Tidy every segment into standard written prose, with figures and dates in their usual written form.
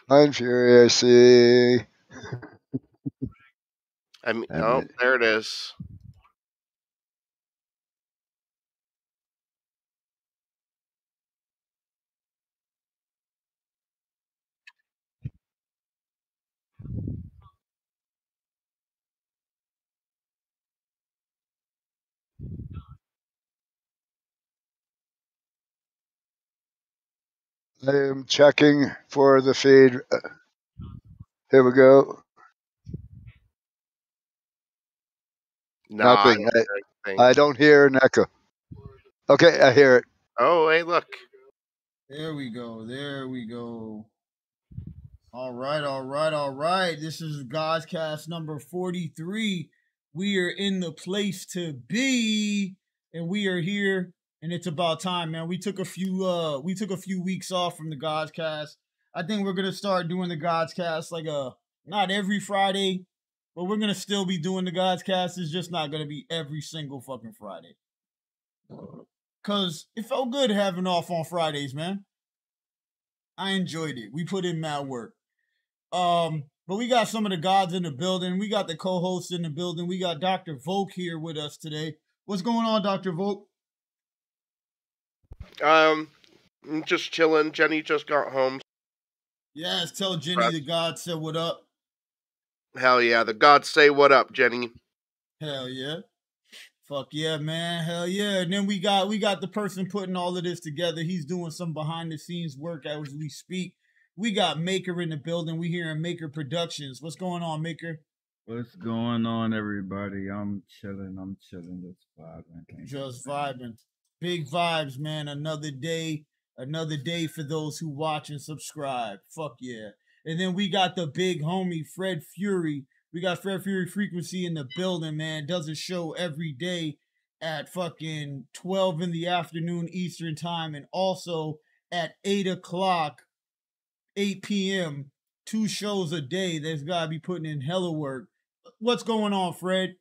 Mind Fury, I see. I mean, oh, there it is. I am checking for the feed. Here we go. No, Nothing. I I don't hear an echo. Okay, I hear it. Oh, hey, look. There we go. There we go. All right, all right, all right. This is Godzcast number 43. We are in the place to be, and we are here, and it's about time, man. We took a few weeks off from the Godzcast. I think we're gonna start doing the Godzcast like not every Friday, but we're gonna still be doing the Godzcast. It's just not gonna be every single fucking Friday. Cause it felt good having off on Fridays, man. I enjoyed it. We put in mad work. But we got some of the gods in the building. We got the co-hosts in the building. We got Dr. Volk here with us today. What's going on, Dr. Volk? I'm just chilling. Jenny just got home. Yes, tell Jenny the God said what up. Hell yeah, the gods say what up, Jenny. Hell yeah. Fuck yeah, man. Hell yeah. And then we got the person putting all of this together. He's doing some behind the scenes work as we speak. We got Maker in the building. We here in Maker Productions. What's going on, Maker? What's going on, everybody? I'm chilling. Just vibing. Just vibing. Big vibes, man. Another day for those who watch and subscribe. Fuck yeah. And then we got the big homie, Fred Fury. We got Fred Fury Frequency in the building, man. Does a show every day at fucking 12 in the afternoon Eastern time, and also at 8 p.m. 2 shows a day. There's gotta be putting in hella work. What's going on, Fred?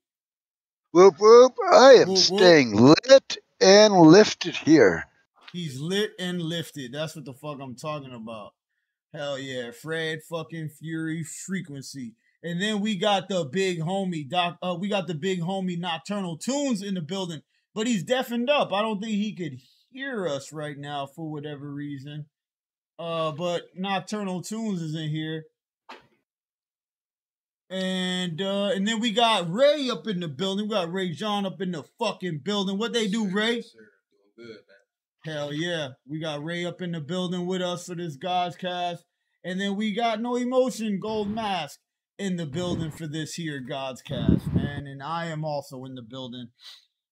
Whoop whoop! I am staying lit and lifted here. He's lit and lifted. That's what the fuck I'm talking about. Hell yeah, Fred fucking Fury Frequency. And then we got the big homie we got the big homie Nocturnal Tunes in the building, but he's deafened up. I don't think he could hear us right now for whatever reason. But Nocturnal Tunes is in here. And then we got Ray up in the building. We got Ray John up in the fucking building. What they do, Ray? Doing good, man. Hell yeah. We got Ray up in the building with us for this Godzcast. And then we got NoEmotion, GoldMask in the building for this here Godzcast, man. And I am also in the building.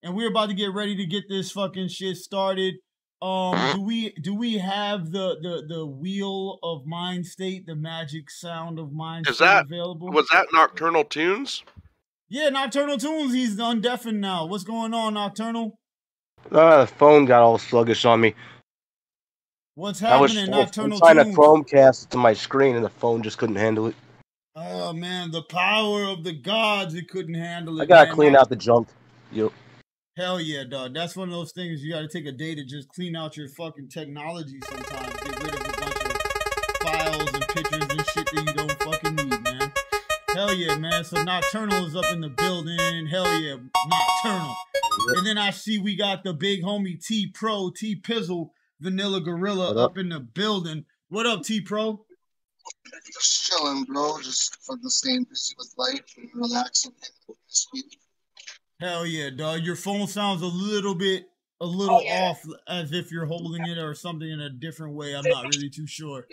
And we're about to get ready to get this fucking shit started. Do we have the wheel of mind state, the magic sound of mind state available? Was that Nocturnal Tunes? Yeah, Nocturnal Tunes. He's undeafened now. What's going on, Nocturnal? The phone got all sluggish on me. What's happening, Nocturnal Tunes? I was trying to Chromecast to my screen, and the phone just couldn't handle it. Oh man, the power of the gods! It couldn't handle it. I gotta clean out the junk. Yep. Hell yeah, dog. That's one of those things you gotta take a day to just clean out your fucking technology sometimes. Get rid of a bunch of files and pictures and shit that you don't fucking need, man. Hell yeah, man. So Nocturnal is up in the building. Hell yeah, Nocturnal. And then I see we got the big homie T-Pro, T-Pizzle, Vanilla Gorilla up in the building. What up, T-Pro? Just chilling, bro. Just fucking staying busy with life and relaxing this week. Hell yeah, dog. Your phone sounds a little off, as if you're holding it or something in a different way. I'm not really too sure.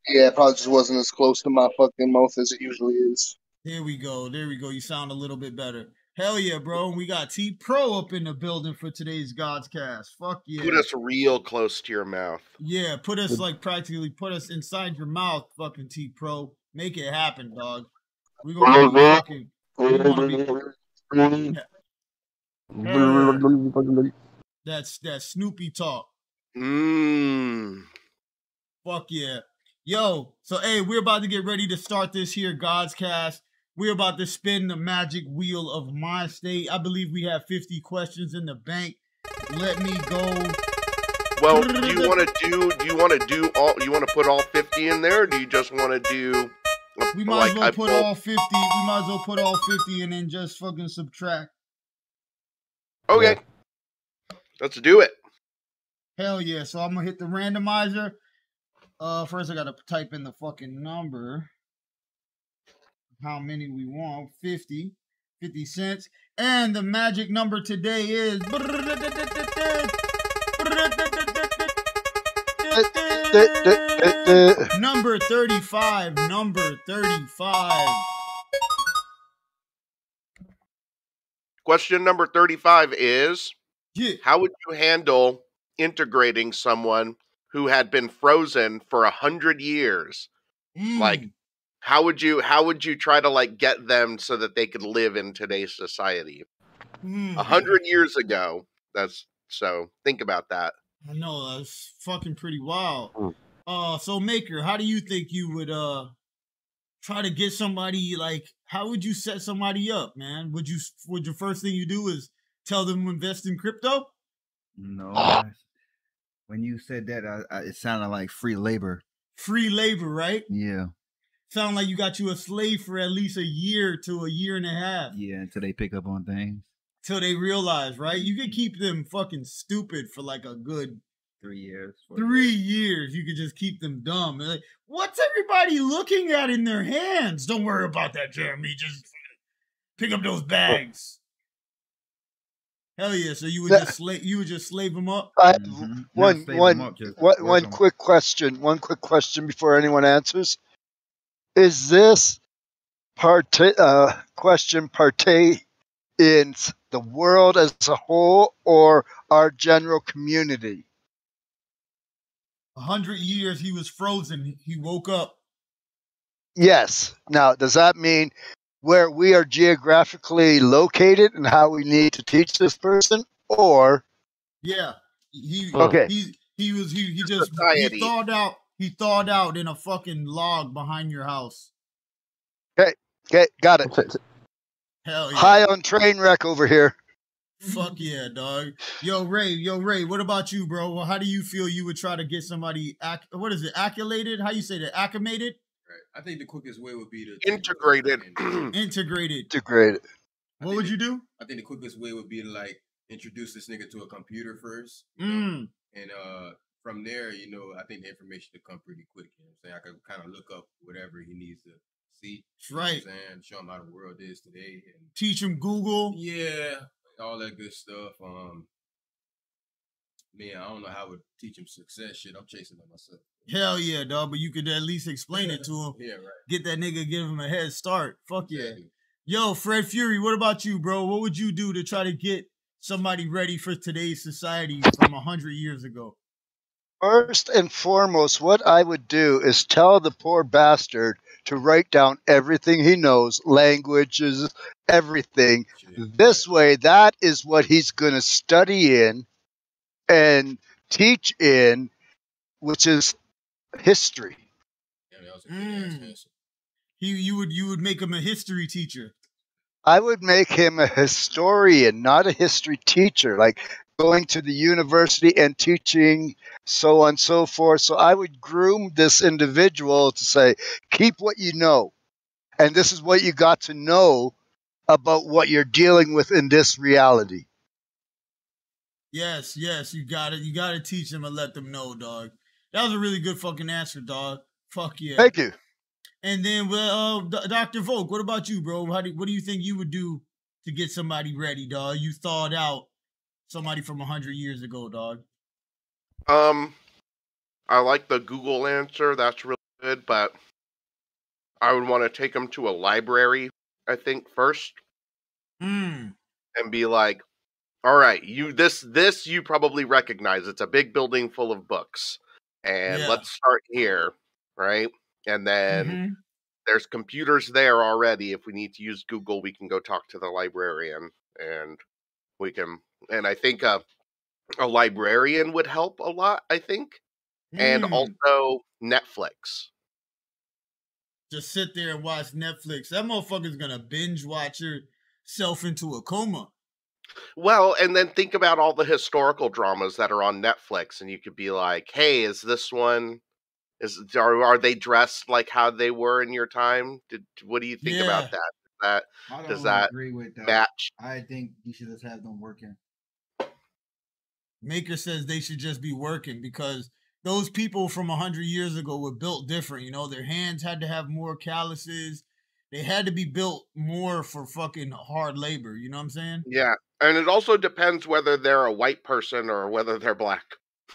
Yeah, it probably just wasn't as close to my fucking mouth as it usually is. There we go. You sound a little bit better. Hell yeah, bro. We got T-Pro up in the building for today's Godscast. Fuck yeah. Put us real close to your mouth. Yeah, put us inside your mouth, fucking T-Pro. Make it happen, dog. We're gonna be fucking... That's Snoopy talk. Fuck yeah. Yo, so hey, we're about to get ready to start this here Godscast. We're about to spin the magic wheel of mind state. I believe we have 50 questions in the bank. Let me go. Well, do you want to put all 50 in there, or do you just want to do? We might as well put all 50. We might as well put all 50 and then just fucking subtract. Okay. Yeah. Let's do it. Hell yeah. So I'm gonna hit the randomizer. First I gotta type in the fucking number. How many we want? 50. 50 cents. And the magic number today is number 35. Number 35. Question number 35 is, Yeah. how would you handle integrating someone who had been frozen for 100 years? Like, how would you try to like get them so that they could live in today's society? 100 years ago. So think about that. I know, that's fucking pretty wild. So Maker, how do you think you would try to get somebody, like, how would you set somebody up, man? Would your first thing you do is tell them to invest in crypto? No. When you said that, it sounded like free labor. Free labor, right? Yeah. Sound like you got you a slave for at least a year to a year and a half. Yeah, until they pick up on things. Till they realize, right? You could keep them fucking stupid for like a good 3 years. 3 years. You could just keep them dumb. They're like, what's everybody looking at in their hands? Don't worry about that, Jeremy. Just pick up those bags. Hell yeah! So you would just slave them up. One quick question. One quick question before anyone answers. Is this question partake in the world as a whole or our general community? 100 years he was frozen. He woke up. Yes. Now, does that mean where we are geographically located and how we need to teach this person, or? Yeah. He thawed out in a fucking log behind your house. Okay, got it. Hell yeah. High on train wreck over here. Fuck yeah, dog. Yo, Ray, what about you, bro? Well, how do you feel you would try to get somebody, accolated? How you say that? Acclimated? Right. I think the quickest way would be to integrated. Integrated. What would you do? I think the quickest way would be to like introduce this nigga to a computer first. And from there, I think the information would come pretty quick. You know what I'm saying? I could kind of look up whatever he needs to see. Right. You know what I'm saying? Show him how the world is today. And teach him Google. Yeah. All that good stuff. Man, I don't know how I would teach him success shit. I'm chasing it myself. Hell yeah, dog. But you could at least explain it to him. Yeah, right. Get that nigga, give him a head start. Fuck yeah. Yo, Fred Fury, what about you, bro? What would you do to try to get somebody ready for today's society from 100 years ago? First and foremost, what I would do is tell the poor bastard to write down everything he knows, languages, everything. This way, that is what he's going to study in and teach in, which is history. Yeah, that was a good answer. You would make him a history teacher. I would make him a historian, not a history teacher, like going to the university and teaching, so on and so forth. So I would groom this individual to say, keep what you know. And this is what you got to know about what you're dealing with in this reality. Yes, you got it. You got to teach them and let them know, dog. That was a really good fucking answer, dog. Fuck yeah. Thank you. And then, Dr. Volk, what about you, bro? What do you think you would do to get somebody ready, dog? You thawed out somebody from 100 years ago, dog. I like the Google answer. That's really good, but I would want to take them to a library, I think, first. And be like, all right, this you probably recognize. It's a big building full of books. And let's start here, right? And then there's computers there already. If we need to use Google, we can go talk to the librarian, and we can. And I think a librarian would help a lot. I think, and also Netflix. Just sit there and watch Netflix. That motherfucker's gonna binge watch yourself into a coma. Well, and then think about all the historical dramas that are on Netflix, and you could be like, "Hey, is this one? Are they dressed like how they were in your time? What do you think about Yeah. that? I Does don't that agree with that. match?" I think you should just have them working. Maker says they should just be working because those people from 100 years ago were built different. You know, their hands had to have more calluses. They had to be built more for fucking hard labor. You know what I'm saying? Yeah, and it also depends whether they're a white person or whether they're black.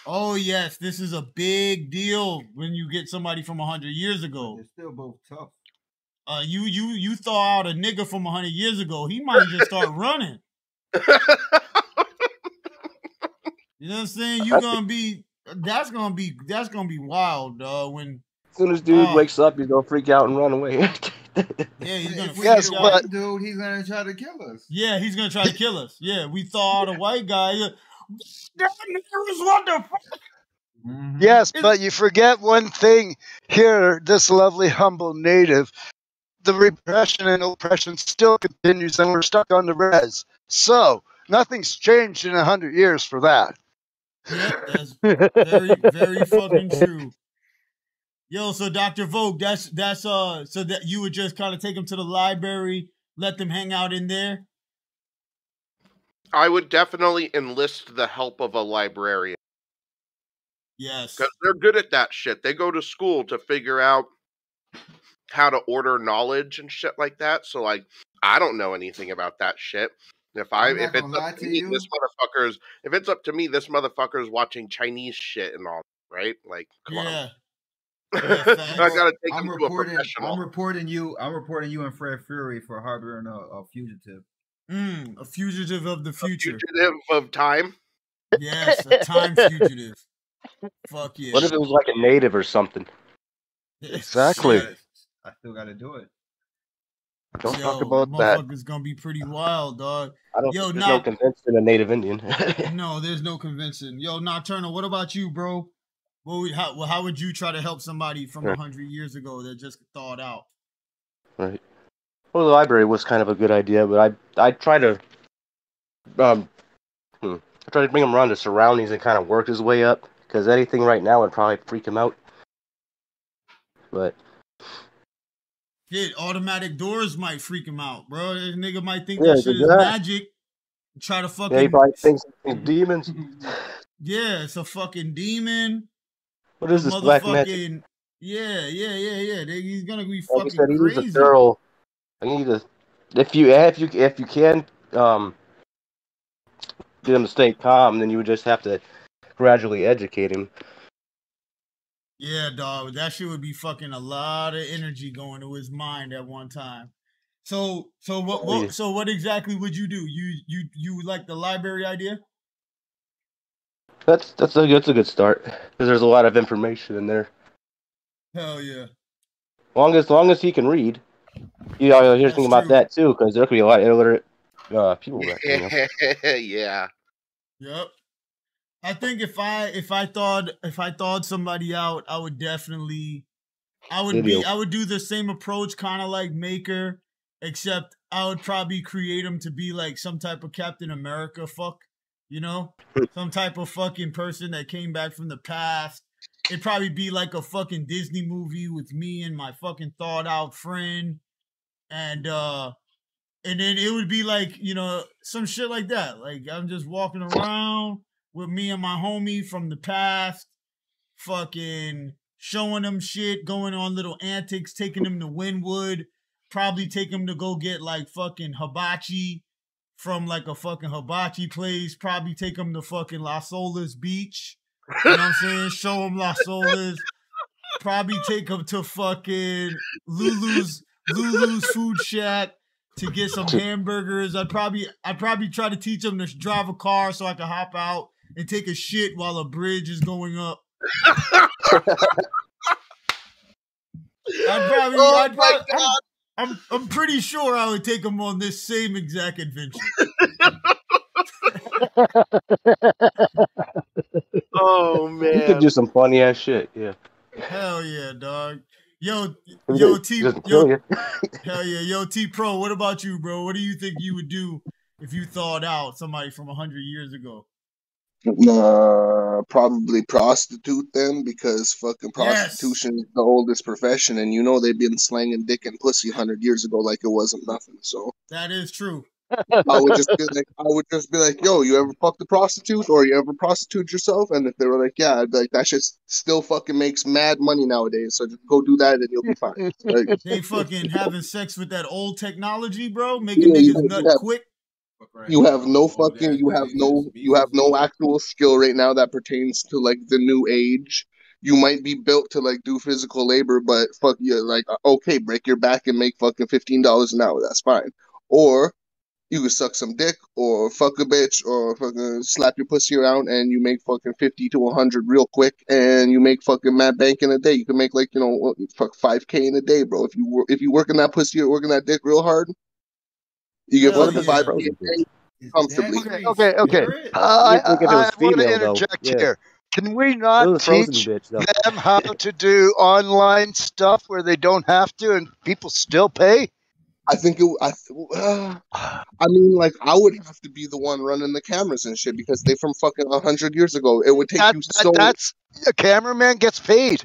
Oh yes, this is a big deal when you get somebody from 100 years But ago. they're still both tough. You thaw out a nigga from 100 years ago, he might just start running. You know what I'm saying? You gonna be that's gonna be wild, when As soon as dude wakes up, he's gonna freak out and run away. yeah, he's gonna If we Yes, get a but- white dude, he's gonna try to kill us. yeah, he's gonna try to kill us. Yeah, we thaw out a white guy. That niggas, what the fuck? Mhm. Yes, but you forget one thing here, this lovely, humble native. The repression and oppression still continues, and we're stuck on the res. So, nothing's changed in 100 years for that. Yep, that's very, very fucking true. Yo, so Dr. Vogue, that's so that you would just kind of take them to the library, let them hang out in there. I would definitely enlist the help of a librarian Yes. because they're good at that shit. They go to school to figure out how to order knowledge and shit like that. So, like, I don't know anything about that shit. If I'm not it's gonna lie up to to me, you. if it's up to me, this motherfucker's watching Chinese shit and all, right? Like, come on. Yeah. I facts. gotta take I'm him to a reporting. professional. I'm reporting you and Fred Fury for harboring a fugitive. A fugitive of the future. Fugitive of time. Yes, a time fugitive. Fuck yeah. What if it was like a native or something? Exactly. Shit. I still got to do it. Don't Yo, talk about that. motherfucker's gonna be pretty wild, dog. I don't Yo, think there's no convincing a native Indian. No, there's no convincing. Yo, Nocturnal, what about you, bro? How would you try to help somebody from Sure. 100 years ago that just thawed out? Right. Well, the library was kind of a good idea, but I try to I try to bring him around to surroundings and kind of work his way up, because anything right now would probably freak him out. But Shit, automatic doors might freak him out, bro. This nigga might think Yeah, that shit is yeah. magic. Try to fucking yeah, he probably thinks it's demons. yeah, it's a fucking demon. What is A this black magic? motherfucking yeah. He's gonna be Like fucking you said, he needs crazy. a thorough. I need to, if you can get him to stay calm, then you would just have to gradually educate him. Yeah, dog. That shit would be fucking a lot of energy going to his mind at one time. So what exactly would you do? You like the library idea? That's a good start, because there's a lot of information in there. Hell yeah. Long as he can read. You know, here's That's the thing about true. that too, because there could be a lot of illiterate people there. You know? Yeah. Yep. I think if I thawed somebody out, I would definitely I would do the same approach, kind of like Maker, except I would probably create him to be like some type of Captain America fuck, you know? Some type of fucking person that came back from the past. It'd probably be like a fucking Disney movie with me and my fucking thawed out friend. And then it would be like, you know, some shit like that. Like I'm just walking around with me and my homie from the past, fucking showing them shit, going on little antics, taking them to Wynwood, probably take them to go get like fucking hibachi from like a fucking hibachi place, probably take them to fucking Las Olas Beach, you know what I'm saying? Show them Las Olas, probably take them to fucking Lulu's Food Shack to get some hamburgers. I'd probably try to teach them to drive a car so I can hop out and take a shit while a bridge is going up. I'm pretty sure I would take them on this same exact adventure. Oh man. You could do some funny ass shit, yeah. Hell yeah, dog. Yo, He T, doesn't kill you. hell yeah, yo, T Pro. What about you, bro? What do you think you would do If you thawed out somebody from 100 years ago. Probably prostitute then, because fucking Yes. prostitution is the oldest profession, and you know they've been slanging dick and pussy 100 years ago like it wasn't nothing. So That is true. I would just be like, yo, you ever fucked a prostitute, or you ever prostitute yourself? And if they were like, yeah, I'd be like, that shit still fucking makes mad money nowadays. So just go do that, and you'll be fine. Like, They fucking having sex with that old technology, bro, making yeah, niggas nut quick. you have no actual skill right now that pertains to like the new age. You might be built to like do physical labor, but fuck you, like okay, break your back and make fucking $15 an hour. That's fine. Or you could suck some dick, or fuck a bitch, or fucking slap your pussy around, and you make fucking 50 to 100 real quick, and you make fucking mad bank in a day. You can make like fuck 5K in a day, bro. If you working that pussy or working that dick real hard, you get Hell fucking yeah. 5K a day comfortably. Okay. I think if it was I want to female, though. interject Yeah. here. Can we It not was a frozen teach bitch, though. them how to do online stuff where they don't have to and people still pay? I think I mean, like, I would have to be the one running the cameras and shit because they from fucking 100 years ago. It would take you so. That's a cameraman gets paid.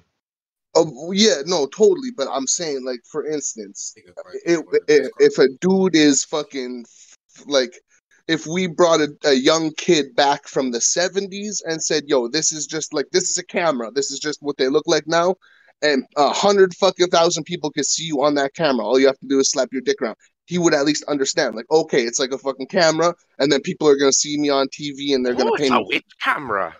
Yeah, no, totally. But I'm saying, like, for instance, if a dude is fucking like, if we brought a young kid back from the 70s and said, "Yo, this is a camera. This is just what they look like now," and 100,000 people could see you on that camera. All you have to do is slap your dick around. He would at least understand, like, okay, it's like a fucking camera, and then people are gonna see me on TV and they're gonna pay me. Which camera?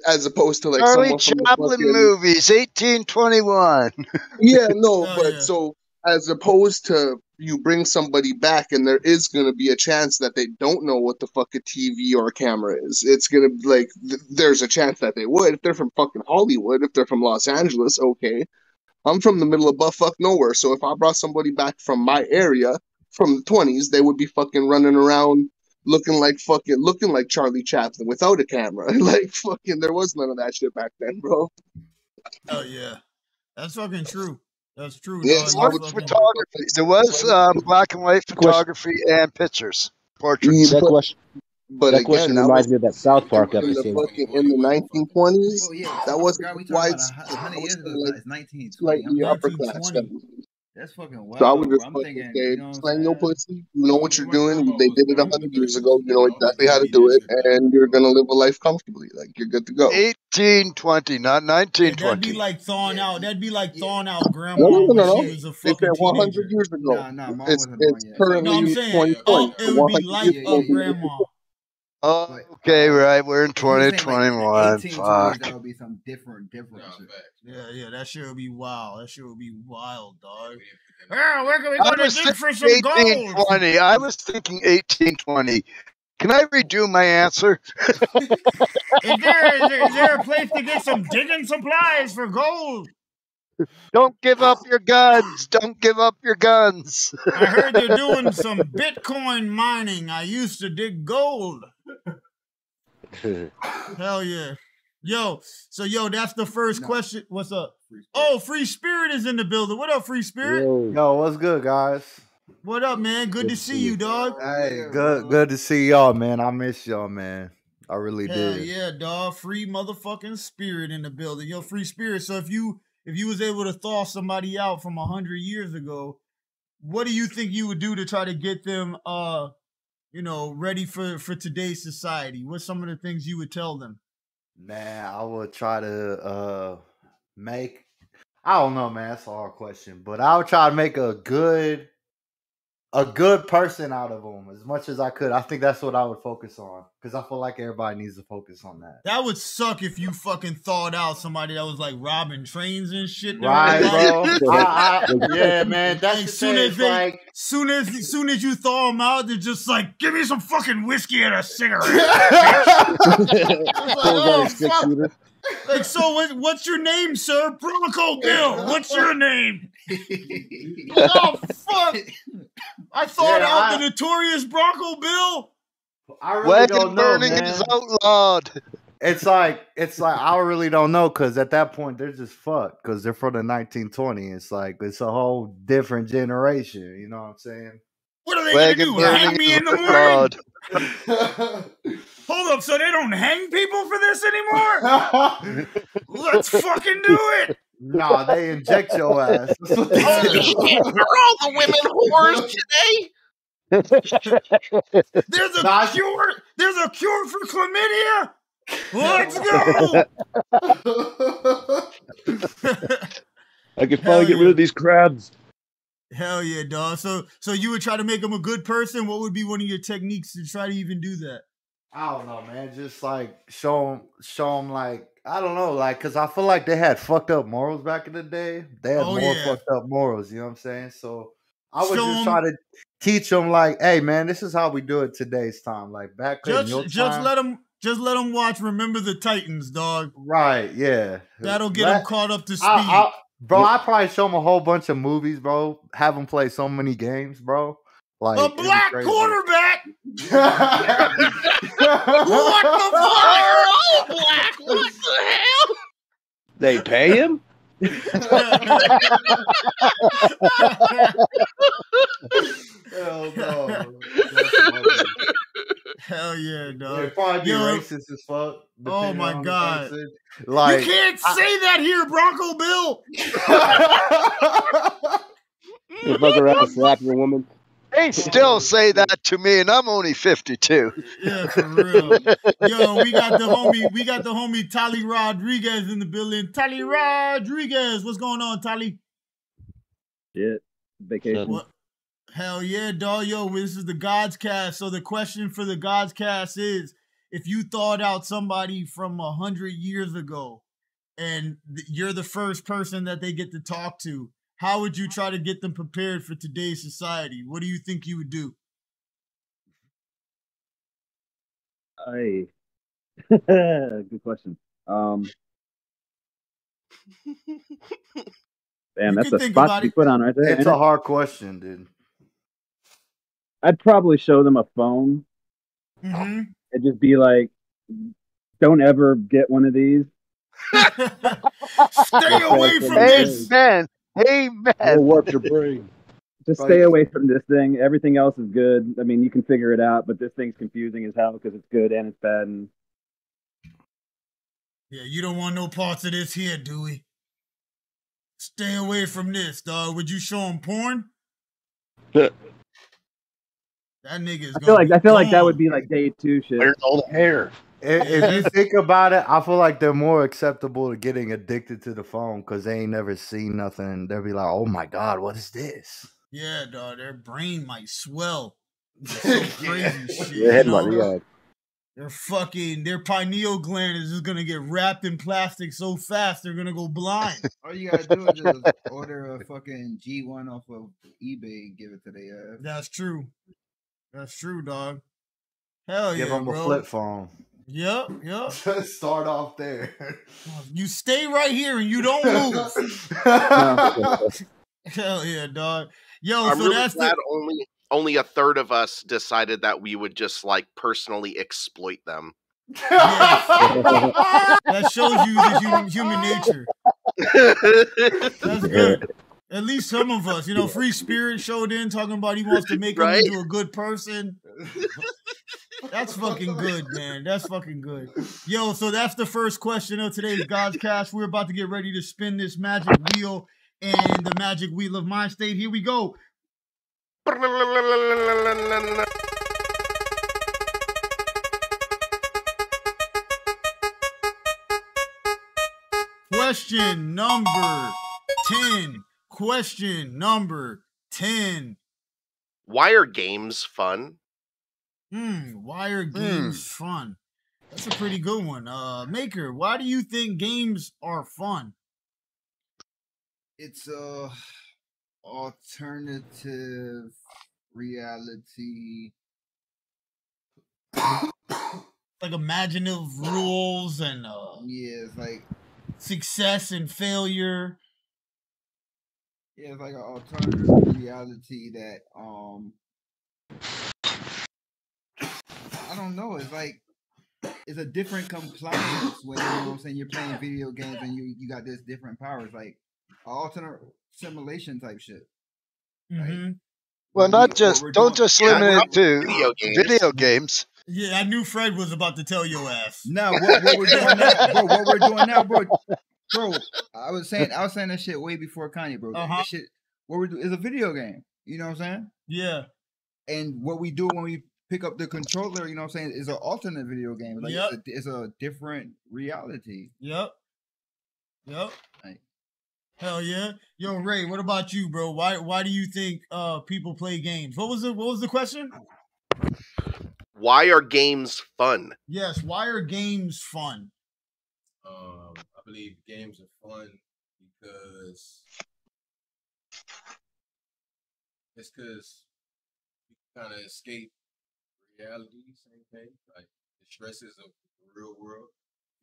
As opposed to like Charlie someone from the Chaplin fucking movies, 1821. yeah, no, Oh, but yeah. so as opposed to you bring somebody back and there is going to be a chance that they don't know what the fuck a TV or a camera is. It's going to be like there's a chance that they would if they're from fucking Hollywood, if they're from Los Angeles, okay. I'm from the middle of buttfuck nowhere, so if I brought somebody back from my area from the 20s, they would be fucking running around looking like Charlie Chaplin without a camera. Like fucking there was none of that shit back then, bro. Oh yeah. That's fucking true. That's true, Yeah, dog. so You I would fucking- Photography. There was black and white photography and pictures, portraits. Yeah, That question, but that again, question that reminds was me of that South Park in the episode. fucking in the 1920s. Well, yeah, That wasn't God, we talking about widespread. 100 That was years ago. kinda like It's 1920. slightly I'm upper class. 1920. That's fucking wild. So I would bro. just I'm fucking thinking, say, you know what slang I'm your saying? pussy. You know what you're My doing. grandma They was did it born in 100 the years 30s. ago. You know exactly how to do it, and you're gonna live a life comfortably. Like you're good to go. 1820, not Yeah, that'd 1920. be like thawing out. That'd be like thawing out No, grandma no, no, when no. she was a They fucking said 100 teenager. years ago. Nah, mom It's wasn't born yet. currently No, I'm saying 2020. it would be 100 like years a ago. grandma. Oh, okay, right. We're in If you was saying, like, in the 2021. 1820s, Fuck. that would be some different shit. Yeah, that shit would be wild. That shit would be wild, dog. Yeah, where can we I go to was dig for thinking some gold? 1820. I was thinking 1820. Can I redo my answer? Is there a place to get some digging supplies for gold? Don't give up your guns. Don't give up your guns. I heard they're doing some Bitcoin mining. I used to dig gold. Hell yeah. Yo, that's the first question. What's up? Oh, Free Spirit is in the building. What up, Free Spirit? Yo, what's good, guys? What up, man? Good to see you, dog. Hey, good to see y'all, man. I miss y'all, man. I really Hell did. yeah, dog. Free motherfucking Spirit in the building. Yo, Free Spirit. So if you was able to thaw somebody out from 100 years ago, what do you think you would do to try to get them ready for today's society? What's some of the things you would tell them? Man, I would try to make, I don't know, man, that's a hard question, but I would try to make a good person out of them as much as I could. I think that's what I would focus on because I feel like everybody needs to focus on that. That would suck if you fucking thawed out somebody that was like robbing trains and shit. Right, bro. Yeah, man. That's Like, the thing. It's like, soon as you thaw them out, they're just like, give me some fucking whiskey and a cigarette. It's like, oh, fuck. Like, so what's your name, sir? Bronco Bill. What's your name? Oh, fuck. I thought out the notorious Bronco Bill. I really Wagon don't know, burning man. is outlawed. It's like I really don't know because at that point they're just fucked because they're from the 1920s. It's like it's a whole different generation. You know what I'm saying? What are they going to do? Hang me in the morning? Hold up, so they don't hang people for this anymore? Let's fucking do it. Nah, they inject your ass. That's what they do. Are all the women whores today? There's a cure. There's a cure for chlamydia. Let's go. I can finally get rid of these crabs. Hell yeah, dog. So you would try to make them a good person? What would be one of your techniques to try to even do that? I don't know, man. Just like show them like, I don't know, like, because I feel like they had fucked up morals back in the day. They had more fucked up morals, you know what I'm saying? So I would just try to teach them like, hey, man, this is how we do it today's time. Like back in your time. Just let them watch Remember the Titans, dog. Right, yeah. That'll get them caught up to speed. Bro, I probably show them a whole bunch of movies, bro. Have them play so many games, bro. Like a black quarterback. What the fuck? They're all black. What the hell? They pay him? Hell no. Hell yeah, dog. They'd probably be racist as fuck. Oh my god. Like, you can't say that here, Bronco Bill. You fuck around and slap your woman. They still say that to me, and I'm only 52. Yeah, for real. Yo, we got the homie Tali Rodriguez in the building. Tali Rodriguez, what's going on, Tali? Shit, vacation. What? Hell yeah, dog. Yo, this is the Godscast. So the question for the Godscast is, if you thought out somebody from 100 years ago, and you're the first person that they get to talk to, how would you try to get them prepared for today's society? What do you think you would do? Good question. Damn, that's a spot to be put on right there. It's a hard question, dude. I'd probably show them a phone and just be like, don't ever get one of these. Stay away from this. Amen. It'll warp your brain. Just stay away from this thing. Everything else is good. I mean, you can figure it out, but this thing's confusing as hell because it's good and it's bad. And yeah, you don't want no parts of this here, Dewey. Stay away from this, dog. Would you show him porn? That nigga's I feel like that would be like day 2 shit. Where's all the hair? If you think about it, I feel like they're more acceptable to getting addicted to the phone because they ain't never seen nothing. They'll be like, "Oh my god, what is this?" Yeah, dog. Their brain might swell. So crazy shit. Your head might react. Their pineal gland is just gonna get wrapped in plastic so fast they're gonna go blind. All you gotta do is just order a fucking G1 off of eBay and give it to their ass. That's true. That's true, dog. Hell yeah, Give them a flip phone. Yep. Start off there. You stay right here and you don't move. Hell yeah, dog. Yo, I'm so really that's glad only a third of us decided that we would just like personally exploit them. That shows you the human nature. That's good. At least some of us, Free Spirit showed in talking about he wants to make him into a good person. That's fucking good, man. That's fucking good. Yo, so that's the first question of today's Godscast. We're about to get ready to spin this magic wheel and the magic wheel of mind state. Here we go. Question number 10. Question number 10. Why are games fun? Why are games fun? That's a pretty good one. Maker, why do you think games are fun? It's a alternative reality. Like imaginative rules and yeah, it's like success and failure. Yeah, it's like an alternative reality that I don't know. It's like it's a different compliance when you're playing video games and you got this different powers, like alternate simulation type shit. Like, Well, don't just limit it to video games. Yeah, I knew Fred was about to tell your ass. No, what we're doing now, bro. What we're doing now, bro. I was saying that shit way before Kanye, bro. That shit, what we do is a video game. You know what I'm saying? Yeah. And what we do when we pick up the controller, you know what I'm saying, is an alternate video game. Like it's a different reality. Yep. Like, hell yeah. Yo, Ray, what about you, bro? Why do you think people play games? What was the question? Why are games fun? Yes, why are games fun? I believe games are fun because you kind of escape reality, same thing, like the stresses of the real world.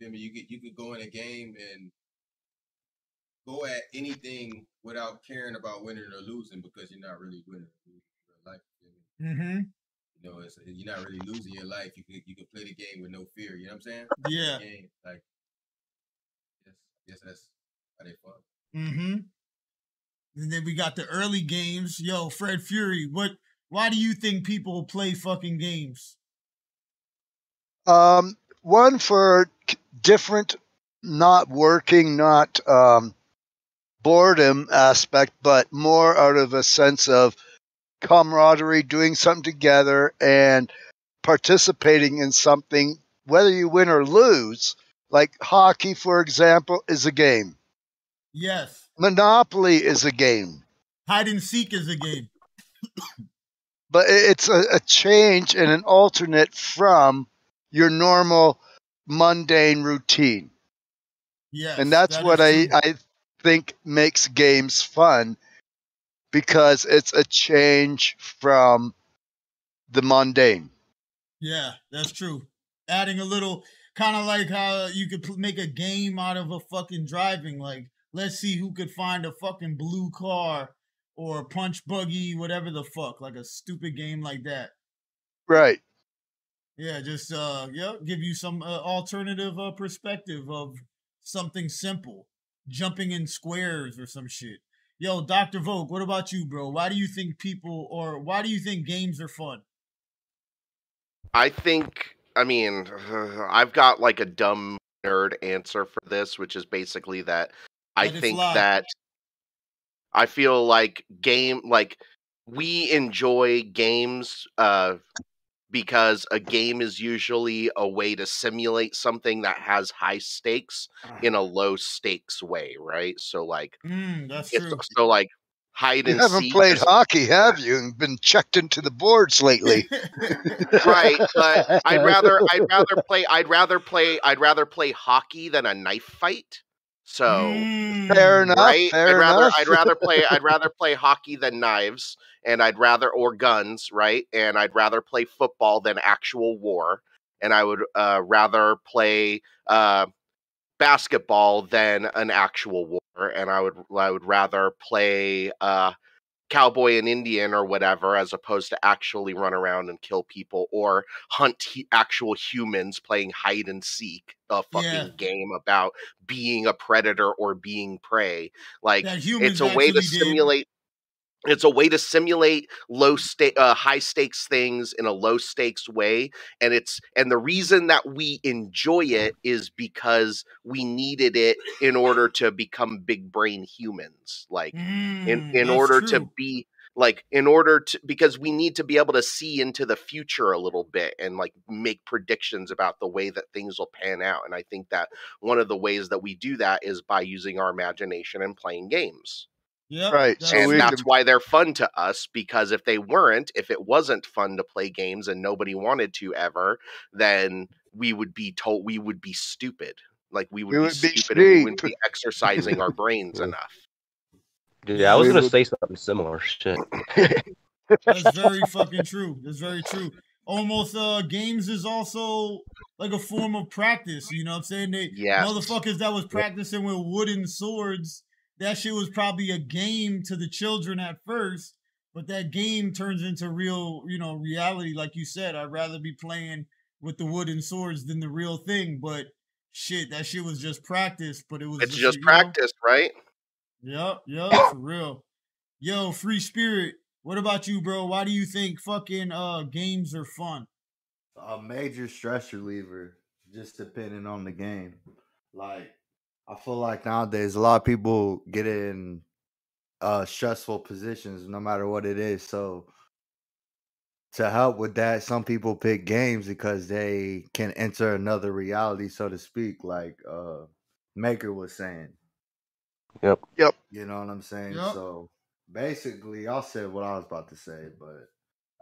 I mean, you could go in a game and go at anything without caring about winning or losing because you're not really winning or losing in real life. Mm-hmm. You know, you're not really losing your life. You can play the game with no fear. You know what I'm saying? Yeah. Game, like, yes, that's how they fun. Mm-hmm. And then we got the early games. Yo, Fred Fury, why do you think people play fucking games? One for different, not working, not boredom aspect, but more out of a sense of camaraderie, doing something together and participating in something, whether you win or lose. Like hockey, for example, is a game. Yes. Monopoly is a game. Hide and seek is a game. But it's a change and an alternate from your normal mundane routine. Yes. And that's what I think makes games fun, because it's a change from the mundane. Yeah, that's true. Adding a little, kind of like how you could make a game out of a fucking driving. Like, let's see who could find a fucking blue car or punch buggy, whatever the fuck. Like a stupid game like that. Right. Yeah, just give you some alternative perspective of something simple. Jumping in squares or some shit. Yo, Dr. Vogue, what about you, bro? Why do you think games are fun? I've got like a dumb nerd answer for this, which is basically that I feel like we enjoy games because a game is usually a way to simulate something that has high stakes in a low stakes way, right? So like that's true. So like hide and seek. You haven't played hockey, have you? And been checked into the boards lately. Right, but I'd rather play hockey than a knife fight. So fair enough. Right? Fair enough. I'd rather play hockey than knives, and or guns, right? And I'd rather play football than actual war, and I would rather play basketball than an actual war, and I would rather play cowboy and Indian or whatever, as opposed to actually run around and kill people or hunt actual humans playing hide and seek, a fucking game about being a predator or being prey. Like, it's a way to simulate. It's a way to simulate high stakes things in a low stakes way, and the reason that we enjoy it is because we needed it in order to become big brain humans. Like, in order to be because we need to be able to see into the future a little bit and like make predictions about the way that things will pan out. And I think that one of the ways that we do that is by using our imagination and playing games. Yeah, right. And that's why they're fun to us, because if it wasn't fun to play games and nobody wanted to ever, then we would be stupid. Like, we would be stupid and we wouldn't be exercising our brains enough. Yeah, I was going to say something similar. Shit. That's very fucking true. That's very true. Almost games is also like a form of practice. You know what I'm saying? Motherfuckers that was practicing with wooden swords, that shit was probably a game to the children at first, but that game turns into real, reality. Like you said, I'd rather be playing with the wooden swords than the real thing. But shit, that shit was just practice. But it's just practice, right? Yep, for real. Yo, Free Spirit, What about you, bro? Why do you think fucking games are fun? A major stress reliever, just depending on the game. Like, I feel like nowadays a lot of people get in stressful positions, no matter what it is. So to help with that, some people pick games because they can enter another reality, so to speak, like Maker was saying. Yep. You know what I'm saying? Yep. So basically, y'all said what I was about to say, but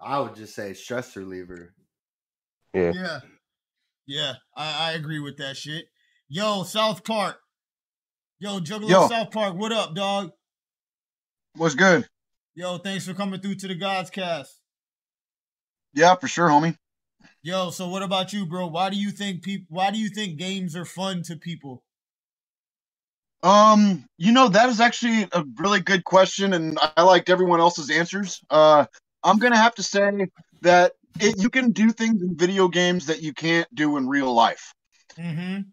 I would just say stress reliever. Yeah. Yeah, I agree with that shit. Yo, South Park. Yo, Juggalo Yo. South Park, what up, dog? What's good? Yo, thanks for coming through to the Godscast. Yeah, for sure, homie. Yo, so what about you, bro? Why do you think games are fun to people? That is actually a really good question, and I liked everyone else's answers. I'm gonna have to say that you can do things in video games that you can't do in real life. Mm-hmm.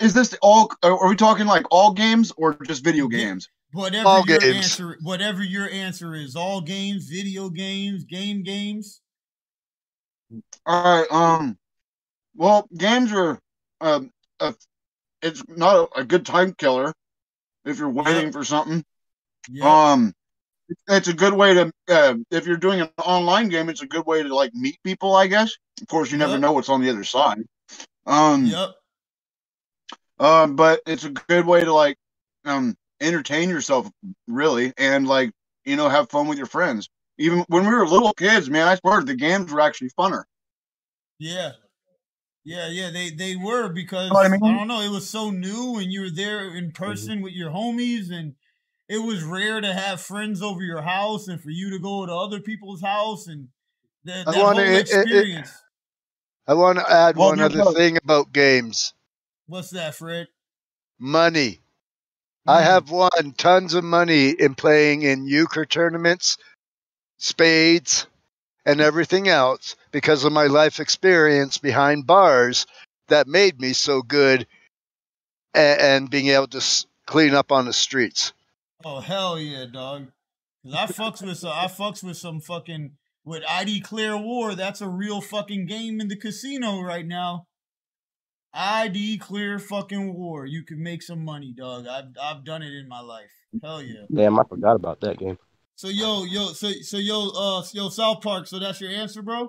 Is this all? Are we talking like all games or just video games? Whatever All your games. answer, whatever your answer is, all games, video games, games. All right. Well, games are it's not a good time killer if you're waiting for something. Yep. It's a good way to if you're doing an online game, it's a good way to like meet people, I guess. Of course, you never know what's on the other side. But it's a good way to like entertain yourself, really, and like have fun with your friends. Even when we were little kids, man, I swear the games were actually funner. Yeah, they were because know what I mean? I don't know, it was so new and you were there in person with your homies, and it was rare to have friends over your house and for you to go to other people's house and that whole experience. I want to add one other thing about games. What's that, Fred? Money. I have won tons of money in playing in euchre tournaments, spades, and everything else because of my life experience behind bars that made me so good and being able to clean up on the streets. Oh hell yeah, dog! 'Cause I fucks with some fucking with ID Clear War. That's a real fucking game in the casino right now. ID Clear fucking War. You can make some money, dog. I've done it in my life. Hell yeah. Damn, I forgot about that game. So yo, South Park. So that's your answer, bro?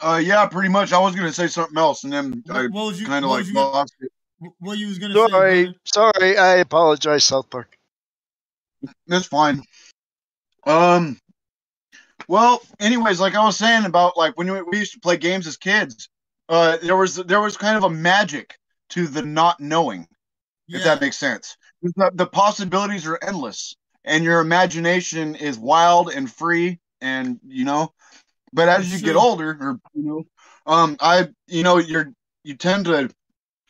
Yeah, pretty much. I was gonna say something else, and then I kind of like lost it. What you was gonna say, brother? Sorry, I apologize, South Park. That's fine. Well, anyways, like I was saying about like when we used to play games as kids, there was kind of a magic to the not knowing, if that makes sense. The possibilities are endless, and your imagination is wild and free, and But as you get older, or you tend to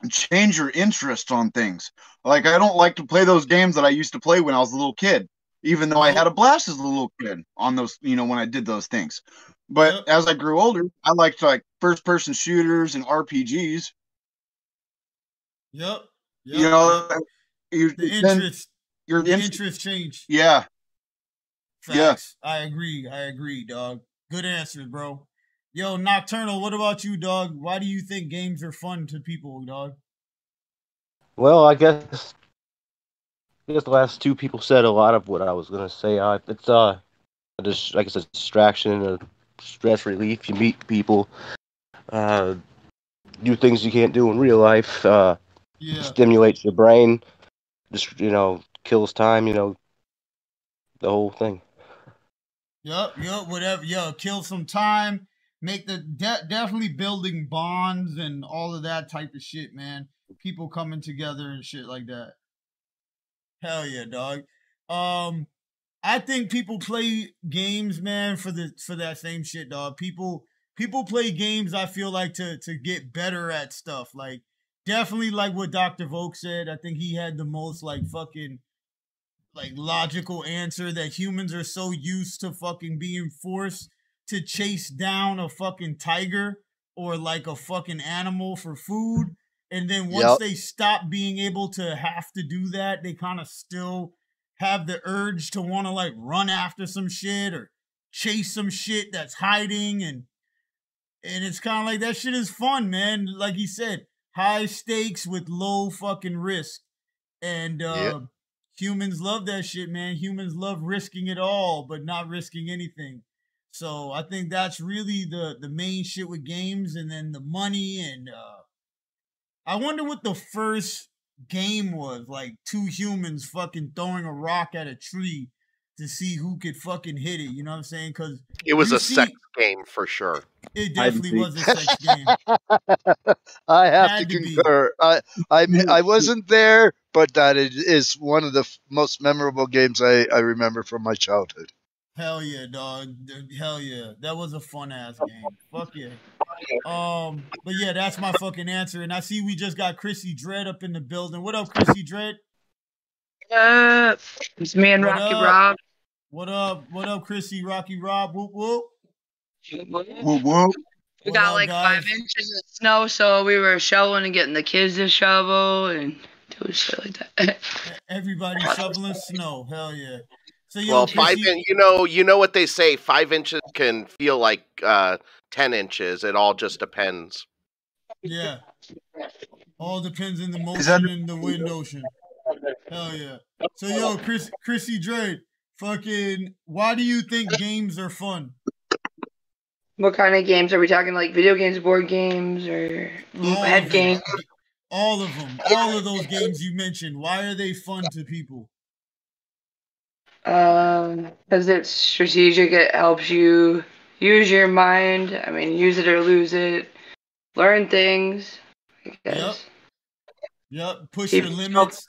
change your interest on things. Like I don't like to play those games that I used to play when I was a little kid, even though I had a blast as a little kid on those, when I did those things. But as I grew older, I liked like first person shooters and RPGs. Yep. The interest changed. Yeah. Facts. Yeah. I agree, dog. Good answers, bro. Yo, Nocturnal, what about you, dog? Why do you think games are fun to people, dog? Well, I guess the last two people said a lot of what I was gonna say. It's just like it's a distraction, a stress relief. You meet people, do things you can't do in real life. Stimulates your brain. Just kills time. The whole thing. Yup, whatever. Kill some time. Make the definitely building bonds and all of that type of shit, man. People coming together and shit like that. Hell yeah, dog. I think people play games, man, for that same shit, dog. People play games, I feel like, to get better at stuff. Like, definitely like what Dr. Vogue said. I think he had the most like fucking like logical answer, that humans are so used to fucking being forced to chase down a fucking tiger or like a fucking animal for food. And then once they stop being able to have to do that, they kind of still have the urge to want to like run after some shit or chase some shit that's hiding, and it's kind of like that shit is fun, man. Like he said, high stakes with low fucking risk. And humans love that shit, man. Humans love risking it all, but not risking anything. So I think that's really the main shit with games, and then the money. And I wonder what the first game was, like two humans fucking throwing a rock at a tree to see who could fucking hit it. You know what I'm saying? Because it was a sex game for sure. It definitely was a sex game. I have to concur. I wasn't there, but that is one of the most memorable games I remember from my childhood. Hell yeah, dog. Hell yeah. That was a fun ass game. Fuck yeah. But yeah, that's my fucking answer. And I see we just got Chrissy Dread up in the building. What up, Chrissy Dread? It's me and Rocky Rob. What up? What up, Chrissy, Rocky Rob? Whoop whoop. Whoop whoop. We got like 5 inches of snow, so we were shoveling and getting the kids to shovel and doing shit like that. Everybody shoveling snow. Hell yeah. So, well, 5 inches. You know what they say. 5 inches can feel like 10 inches. It all just depends. Yeah. All depends on the motion in the wind ocean. Hell yeah. So yo, Chrissy Dre, fucking, why do you think games are fun? What kind of games are we talking? Like video games, board games, or head games? All of them. All of those games you mentioned. Why are they fun to people? Because it's strategic. It helps you use your mind. I mean, use it or lose it. Learn things. I guess. Yep. Push your limits.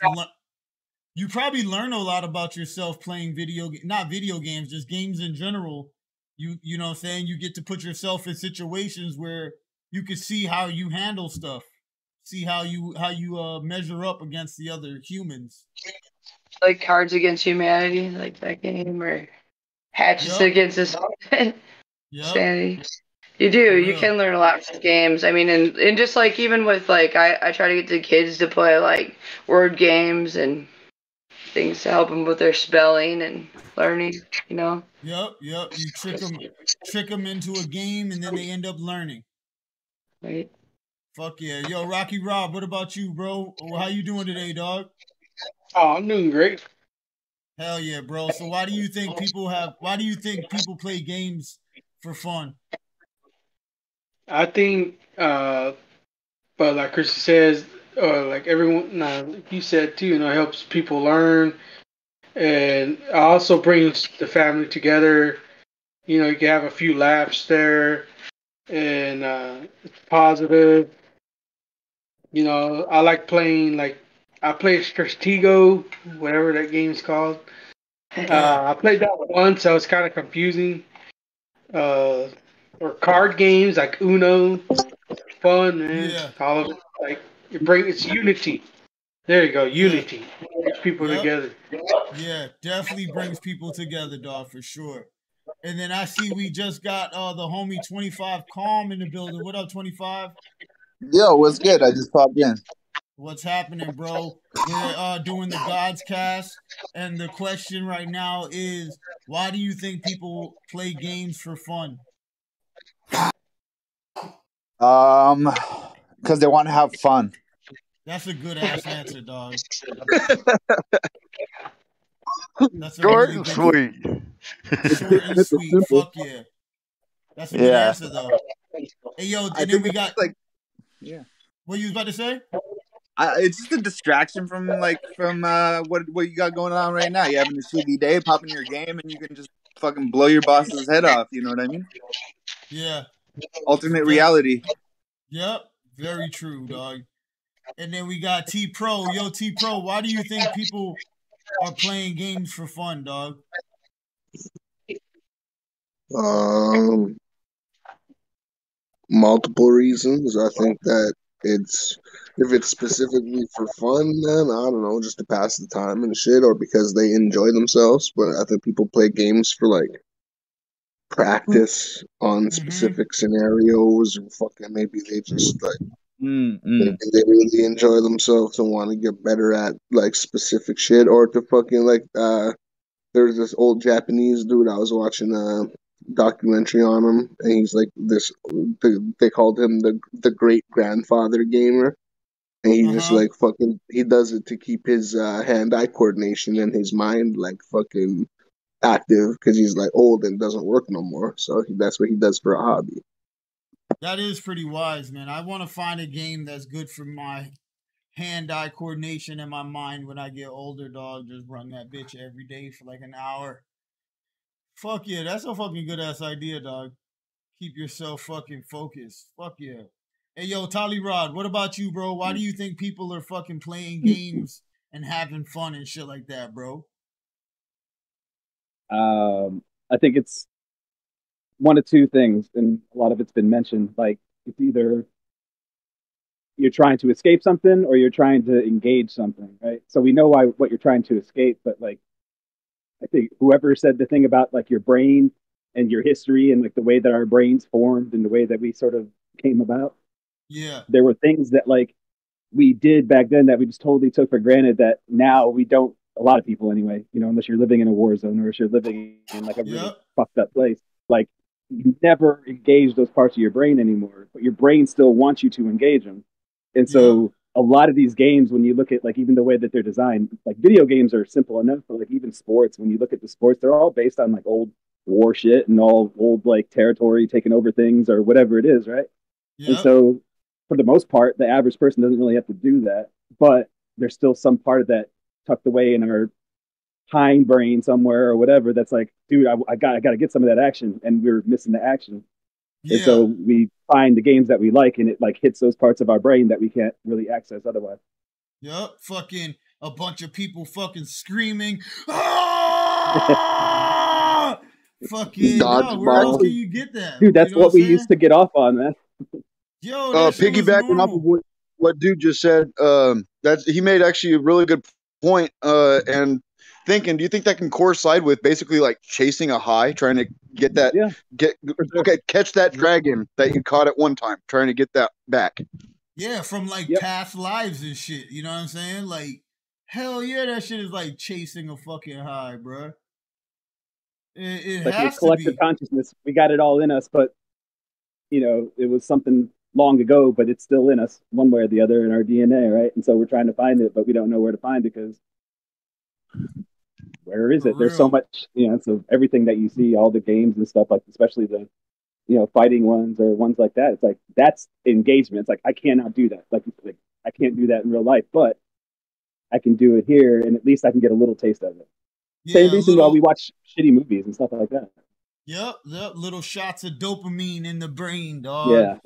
You probably learn a lot about yourself playing not video games, just games in general. You know what I'm saying? You get to put yourself in situations where you can see how you handle stuff. See how you measure up against the other humans. Like Cards Against Humanity, like that game, or Hatches Against us. Sanity. You do. You can learn a lot from games. I mean, and just like even with like I try to get the kids to play like word games and things to help them with their spelling and learning. You know. Yep. You trick them into a game, and then they end up learning. Right. Fuck yeah. Yo, Rocky Rob, what about you, bro? How you doing today, dog? Oh, I'm doing great. Hell yeah, bro. So why do you think people play games for fun? I think, but like Chrissy says, like everyone, like you said too, it helps people learn, and also brings the family together. You can have a few laughs there, and it's positive. I like playing, I play Stratego, whatever that game's called. I played that once, so it's kind of confusing. Or card games like Uno, fun, man. Yeah. All of it, it's unity. There you go, unity. It brings people together. Yeah, definitely brings people together, dog, for sure. And then I see we just got the homie 25 Calm in the building. What up, 25? Yo, what's good? I just popped in. What's happening, bro? We're doing the Godscast, and the question right now is, why do you think people play games for fun? Because they want to have fun. That's a good ass answer, dog. That's short and sweet. Short and sweet. Fuck yeah. That's a good answer, though. Hey, yo, and then we got What you was about to say? It's just a distraction from what you got going on right now. You're having a shitty day, pop in your game, and you can just fucking blow your boss's head off. You know what I mean? Yeah. Alternate reality. Yep. Very true, dog. And then we got T Pro. Yo, T Pro, why do you think people are playing games for fun, dog? Multiple reasons. I think that if it's specifically for fun, then I don't know, just to pass the time and shit, or because they enjoy themselves. But I think people play games for practice on specific scenarios, or fucking maybe they just Maybe they really enjoy themselves and want to get better at like specific shit, or to fucking like there's this old Japanese dude I was watching a documentary on him, and he's like this. They called him the great grandfather gamer, and he just like fucking he does it to keep his hand-eye coordination and his mind like fucking active because he's like old and doesn't work no more. So that's what he does for a hobby. That is pretty wise, man. I want to find a game that's good for my hand-eye coordination in my mind when I get older, dog. Just run that bitch every day for like an hour. Fuck yeah, that's a fucking good-ass idea, dog. Keep yourself fucking focused. Fuck yeah. Hey, yo, Tolly Rod, what about you, bro? Why do you think people are fucking playing games and having fun and shit like that, bro? I think it's one of two things, and a lot of it's been mentioned. Like, it's either you're trying to escape something or you're trying to engage something, right? So we know what you're trying to escape, but like, I think whoever said the thing about like your brain and your history and like the way that our brains formed and the way that we sort of came about. Yeah. There were things that like we did back then that we just totally took for granted that now we don't, a lot of people anyway, you know, unless you're living in a war zone or if you're living in like a really fucked up place, like you never engage those parts of your brain anymore, but your brain still wants you to engage them. And so a lot of these games, when you look at like even the way that they're designed, like video games are simple enough, but like even sports, when you look at the sports, they're all based on like old war shit and all old like territory taking over things or whatever it is, right? And so for the most part, the average person doesn't really have to do that, but there's still some part of that tucked away in our hindbrain somewhere or whatever that's like, dude, I got to get some of that action, and we're missing the action. And so we find the games that we like, and it like hits those parts of our brain that we can't really access otherwise. Yep, fucking a bunch of people fucking screaming. Fucking no, where else can you get that? Dude, that's what we used to get off on, man. Yo, piggybacking off of what dude just said, he made actually a really good point. And thinking, do you think that can coincide with basically like chasing a high, trying to get that, catch that dragon that you caught at one time, trying to get that back? Yeah, from like past lives and shit. You know what I'm saying? Like, hell yeah, that shit is like chasing a fucking high, bro. It like has collective to be. consciousness. We got it all in us, but you know, it was something long ago, but it's still in us one way or the other in our DNA, right? And so we're trying to find it, but we don't know where to find it because where is it? There's so much, you know, so everything that you see, all the games and stuff, like especially the, you know, fighting ones or ones like that, it's like that's engagement. It's like I cannot do that. Like I can't do that in real life, but I can do it here, and at least I can get a little taste of it. Same reason why we watch shitty movies and stuff like that. Yep, little shots of dopamine in the brain, dog. Yeah.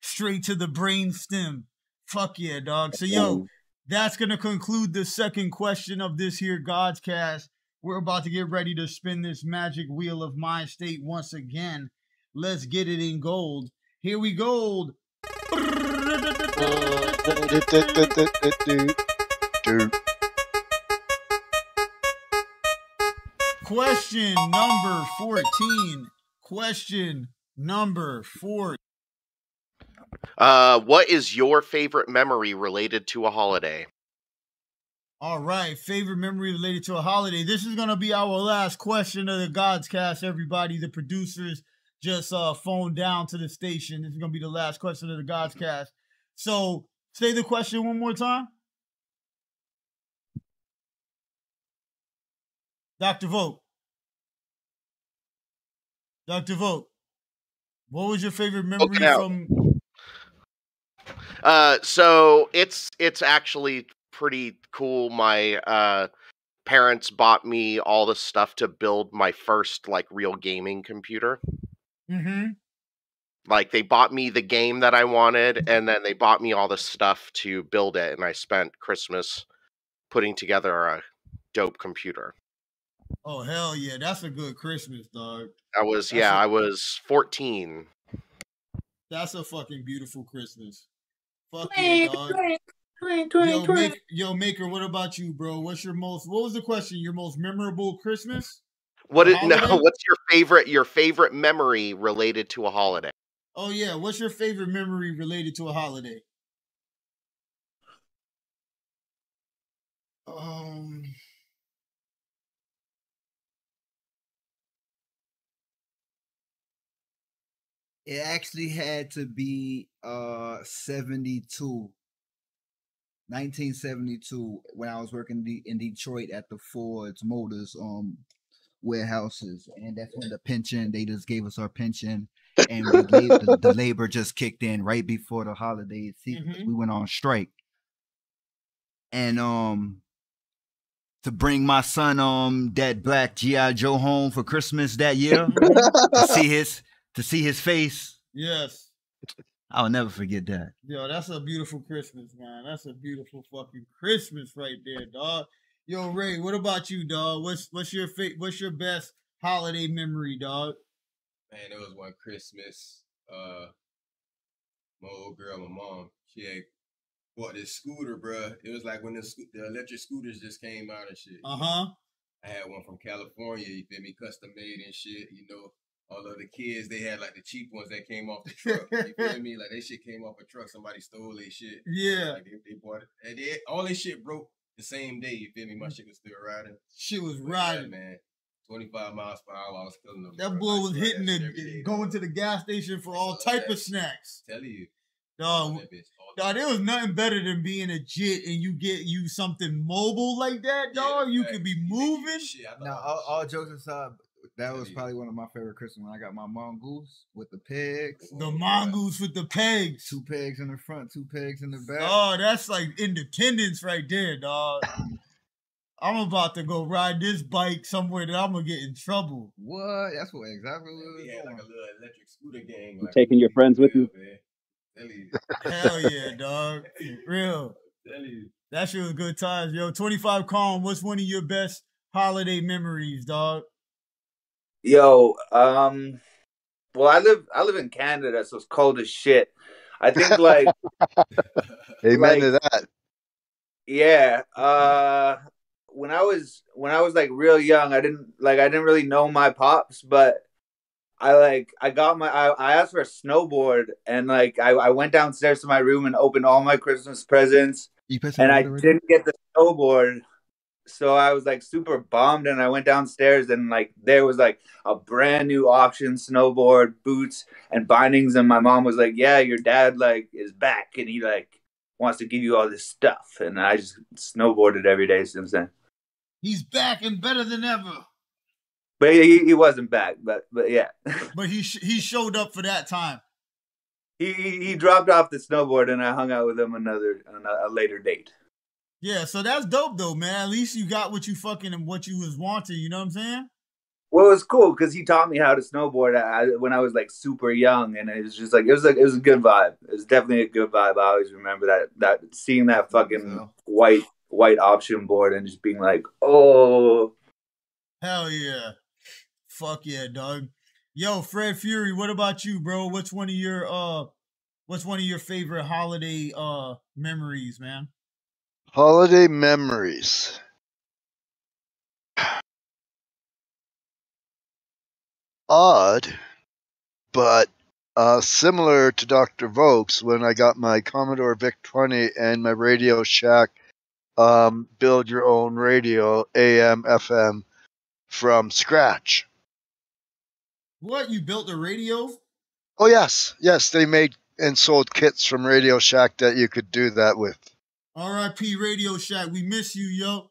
straight to the brain stem. Fuck yeah, dog. So yo, that's gonna conclude the second question of this here Godscast. We're about to get ready to spin this magic wheel of mind state once again. Let's get it in gold. Here we go. Question number 14. Question number 4. What is your favorite memory related to a holiday? All right, favorite memory related to a holiday. This is going to be our last question of the Godscast, everybody. The producers just phoned down to the station. This is going to be the last question of the Godscast. So, say the question one more time. Dr. Vogt. Dr. Vogt, what was your favorite memory from... So it's actually pretty cool. My parents bought me all the stuff to build my first like real gaming computer. Mm-hmm. Like they bought me the game that I wanted, and then they bought me all the stuff to build it, and I spent Christmas putting together a dope computer. Oh hell yeah, that's a good Christmas, dog. I was 14. That's a fucking beautiful Christmas. Fuck yeah, dog. Yo, Maker, what about you, bro? What was the question? Your most memorable Christmas? What's your favorite memory related to a holiday? Oh yeah, what's your favorite memory related to a holiday? It actually had to be 1972 when I was working in Detroit at the Ford's Motors warehouses, and that's when the pension, they just gave us our pension, and we gave the labor just kicked in right before the holiday season. We went on strike, and to bring my son that black GI Joe home for Christmas that year to see his face. Yes. I'll never forget that. Yo, that's a beautiful Christmas, man. That's a beautiful fucking Christmas right there, dog. Yo, Ray, what about you, dog? What's your best holiday memory, dog? Man, it was one Christmas. My old girl, my mom, she had bought this scooter, bruh. It was like when the electric scooters just came out and shit. Uh-huh. I had one from California, you feel me, custom made and shit, you know. All of the kids, they had like the cheap ones that came off the truck. You feel me? Like, that shit came off a truck. Somebody stole their shit. Yeah. Like, they bought it. And all this shit broke the same day. You feel me? My shit was still riding. Shit was riding. Yeah, man. 25 miles per hour. I was killing them. That boy was hitting going to the gas station for all type of snacks. Tell you. Dog, there was nothing better than being a jit and you get something mobile like that, dog. You could be moving. Now, all jokes aside, that was probably one of my favorite Christmas when I got my mongoose with the pegs. The mongoose with the pegs. 2 pegs in the front, 2 pegs in the back. Oh, that's like independence right there, dog. I'm about to go ride this bike somewhere that I'm gonna get in trouble. What? That's what exactly what we had like a little electric scooter gang. You taking your friends with you? Hell yeah, dog. Real. That shit was good times, yo. 25 Calm, what's one of your best holiday memories, dog? Yo, well, I live in Canada, so it's cold as shit. I think like amen to that. Yeah. When I was like real young, I didn't really know my pops, but I asked for a snowboard, and like I went downstairs to my room and opened all my Christmas presents, and I didn't get the snowboard. So I was like super bummed, and I went downstairs, and like there was like a brand new option snowboard, boots, and bindings, and my mom was like, "Yeah, your dad like is back, and he like wants to give you all this stuff." And I just snowboarded every day since then. He's back and better than ever. But he wasn't back, but yeah. But he showed up for that time. He dropped off the snowboard, and I hung out with him on a later date. Yeah, so that's dope though, man. At least you got what you fucking and what you was wanting. You know what I'm saying? Well, it was cool because he taught me how to snowboard when I was like super young, and it was just like it was a good vibe. It was definitely a good vibe. I always remember that seeing that fucking white option board and just being like, oh, hell yeah, fuck yeah, dog. Yo, Fred Fury, what about you, bro? What's one of your favorite holiday memories, man? Holiday memories. Odd, but similar to Dr. Vokes, when I got my Commodore VIC-20 and my Radio Shack build your own radio, AM, FM, from scratch. What? You built a radio? Oh, yes. Yes, they made and sold kits from Radio Shack that you could do that with. R.I.P. Radio Shack. We miss you, yo.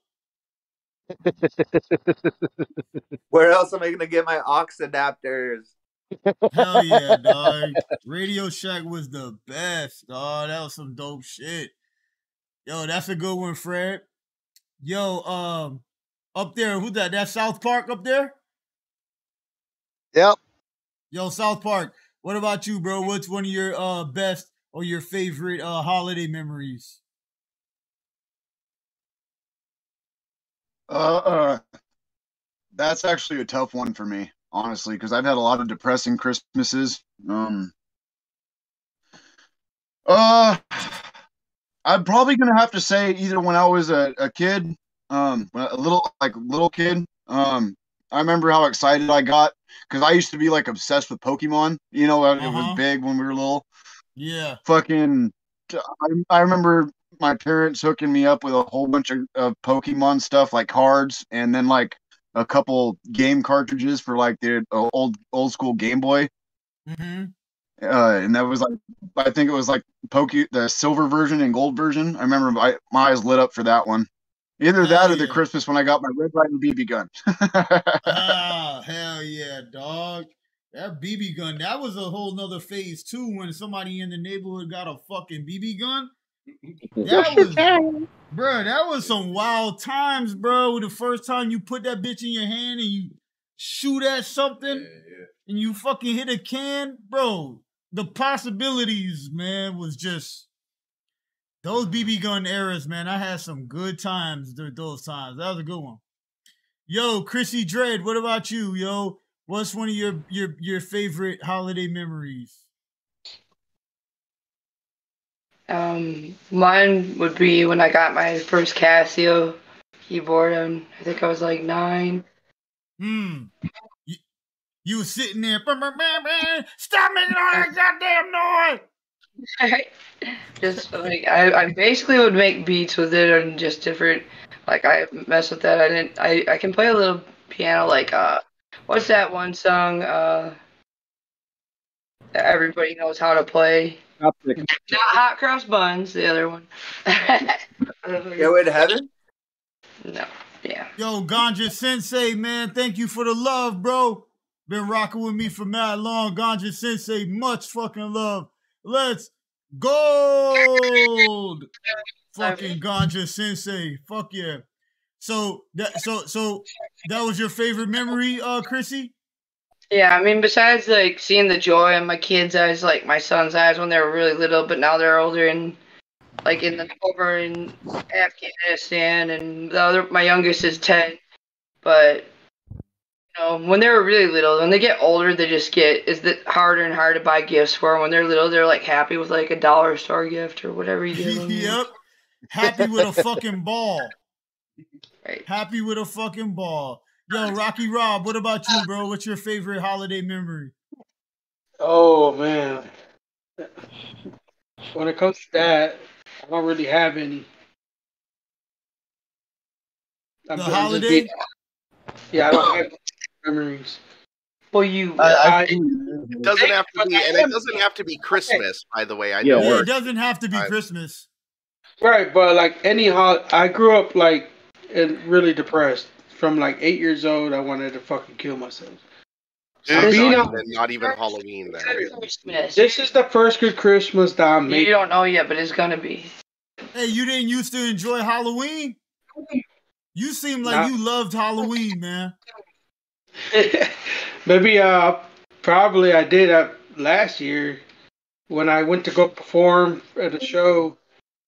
Where else am I going to get my aux adapters? Hell yeah, dog. Radio Shack was the best, dog. That was some dope shit. Yo, that's a good one, Fred. Yo, up there, who's that? That South Park up there? Yep. Yo, South Park, what about you, bro? What's one of your best or your favorite holiday memories? That's actually a tough one for me, honestly, because I've had a lot of depressing Christmases. I'm probably gonna have to say either when I was a kid, a little kid, I remember how excited I got because I used to be like obsessed with Pokemon. You know, it was big when we were little. Yeah. Fucking, I remember my parents hooking me up with a whole bunch of Pokemon stuff, like cards, and then like a couple game cartridges for like the old school Game Boy. Mm-hmm. And that was like, I think it was like the silver version and gold version. I remember my eyes lit up for that one. Either that or the Christmas when I got my Red Ryder BB gun. Ah, hell yeah, dog. That BB gun, that was a whole nother phase too when somebody in the neighborhood got a fucking BB gun. That was, bro, that was some wild times, bro. The first time you put that bitch in your hand and you shoot at something and you fucking hit a can, bro. The possibilities, man, was just those BB gun eras, man. I had some good times during those times. That was a good one. Yo, Chrissy Dread, what about you, yo? What's one of your favorite holiday memories? Mine would be when I got my first Casio keyboard, and I think I was like 9. You was sitting there, stop making all that goddamn noise. Just like I basically would make beats with it and just different. Like I mess with that. I can play a little piano. Like what's that one song? That everybody knows how to play. Not Hot Cross Buns. The other one. Go to heaven. No. Yeah. Yo, Ganja Sensei, man, thank you for the love, bro. Been rocking with me for mad long. Ganja Sensei, much fucking love. Let's gold. Fucking Ganja Sensei. Fuck yeah. So that was your favorite memory, Chrissy? Yeah, I mean, besides like seeing the joy in my kids' eyes, like my son's eyes when they were really little, but now they're older and like over in Afghanistan, and my youngest is 10. But you know, when they were really little, when they get older, they just get harder and harder to buy gifts for them. When they're little, they're like happy with like a dollar store gift or whatever you give them. Yep, happy with a fucking ball. Right. Happy with a fucking ball. Yo, Rocky Rob, what about you, bro? What's your favorite holiday memory? Oh man, when it comes to that, I don't really have any. The holiday? Yeah, I don't have memories. Well, you. It doesn't have to be, and it doesn't have to be Christmas. By the way, I know it doesn't have to be Christmas. Right, but like I grew up like really depressed. From like 8 years old, I wanted to fucking kill myself. Not even Halloween then. This is the first good Christmas that I'm making. You don't know yet, but it's gonna be. Hey, you didn't used to enjoy Halloween? You seem like you loved Halloween, man. Maybe probably I did last year when I went to go perform at a show.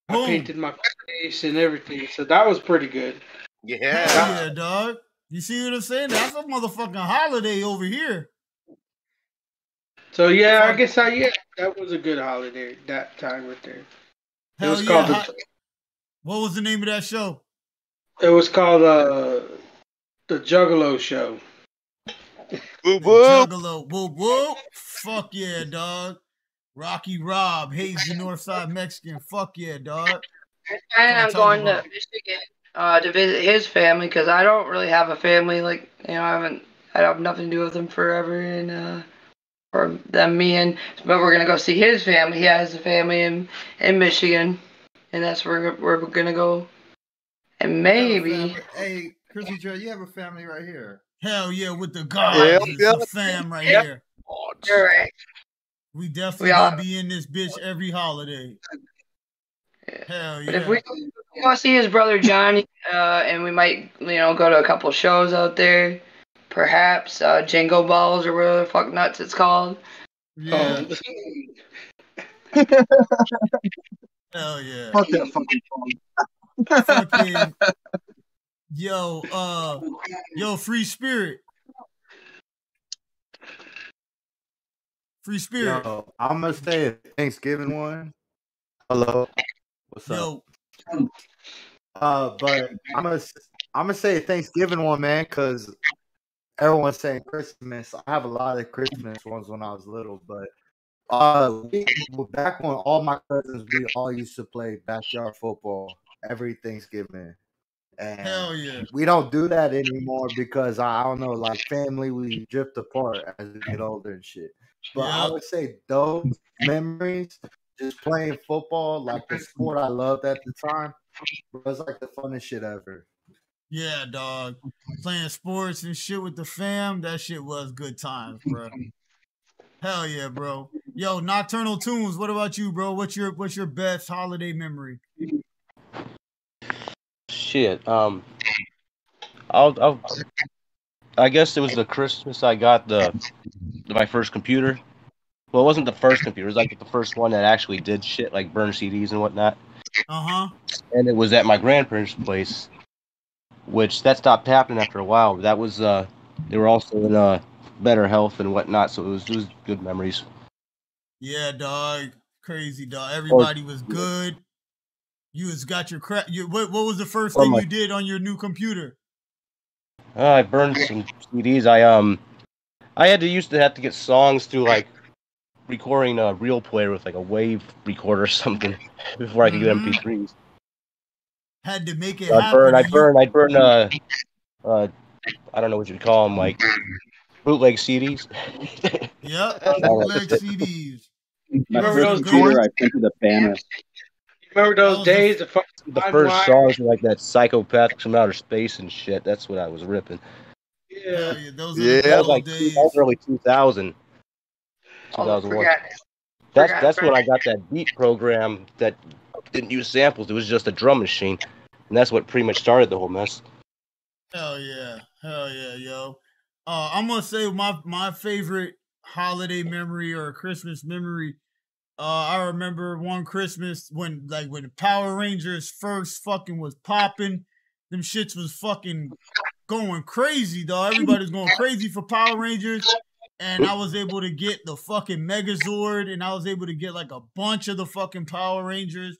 I painted my face and everything, so that was pretty good. Yeah, dog. You see what I'm saying? That's a motherfucking holiday over here. So yeah, I guess that was a good holiday that time right there. Hell, it was called what was the name of that show? It was called the Juggalo Show. Whoop whoop. Juggalo, whoop whoop. Fuck yeah, dog. Rocky Rob, Hazy Northside Mexican. Fuck yeah, dog. I'm going to Michigan to visit his family because I don't really have a family. Like, you know, I have nothing to do with them forever, and or them, but we're gonna go see his family. He has a family in Michigan, and that's where we're gonna go. And maybe. Hey, Chrissy Joe, you have a family right here. Hell yeah, with the guys, the fam right here. You're right. We definitely gonna be in this bitch every holiday. Hell yeah. But if we go see his brother Johnny, and we might, go to a couple shows out there. Perhaps Jingle Balls or whatever the fuck nuts it's called. Yeah. Hell yeah. Fuck that fucking song. Fucking yo, Free Spirit. Free Spirit. Yo, I'm gonna say a Thanksgiving one. Hello. What's up? But I'm gonna say a Thanksgiving one, man, because everyone's saying Christmas. I have a lot of Christmas ones when I was little, but back when all my cousins, we all used to play backyard football every Thanksgiving. And Hell yeah. we don't do that anymore because I don't know, like family, we drift apart as we get older and shit. But I would say those memories, just playing football, like the sport I loved at the time, was like the funnest shit ever. Yeah, dog. Playing sports and shit with the fam, that shit was good times, bro. Hell yeah, bro. Yo, Nocturnal Tunes, what about you, bro? What's your best holiday memory? Shit. I guess it was the Christmas I got my first computer. Well, it wasn't the first computer. It was like the first one that actually did shit, like burn CDs and whatnot. Uh-huh. And it was at my grandparents' place, which that stopped happening after a while. But that was they were also in better health and whatnot, so it was good memories. Yeah, dog. Crazy, dog. Everybody was good. You got your crap. What was the first thing you did on your new computer? I burned some CDs. I used to have to get songs through like recording a real player with like a wave recorder or something before I could get MP3s. Had to make it So happen. I burn I don't know what you'd call them, like bootleg CDs. Yep, bootleg CDs. My first computer, I printed a banner. Remember those days? The first songs were like that Psychopathic from Outer Space and shit. That's what I was ripping. Yeah, those are the good old days. That was early 2000. 2001. That's when I got that beat program that didn't use samples. It was just a drum machine, and that's what pretty much started the whole mess. Hell yeah, yo. I'm gonna say my favorite holiday memory or Christmas memory. I remember one Christmas when Power Rangers first fucking was popping. Them shits was fucking going crazy, dog. Everybody was going crazy for Power Rangers. And I was able to get the fucking Megazord, and I was able to get like a bunch of the fucking Power Rangers.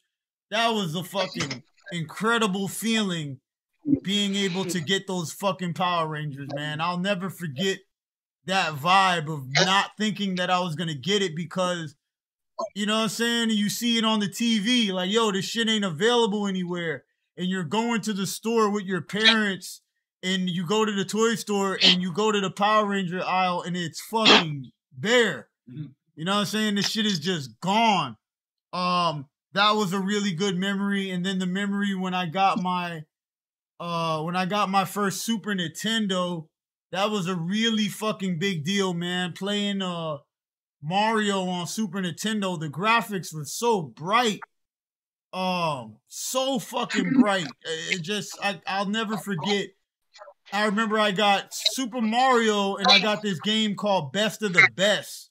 That was a fucking incredible feeling, being able to get those fucking Power Rangers, man. I'll never forget that vibe of not thinking that I was gonna get it because, you know what I'm saying? You see it on the TV, like, yo, this shit ain't available anywhere. And you're going to the store with your parents, and you go to the toy store, and you go to the Power Ranger aisle, and it's fucking bare. You know what I'm saying? This shit is just gone. That was a really good memory. And then the memory when I got my first Super Nintendo, that was a really fucking big deal, man. Playing Mario on Super Nintendo, the graphics were so bright. So fucking bright. It just, I'll never forget. I remember I got Super Mario and I got this game called Best of the Best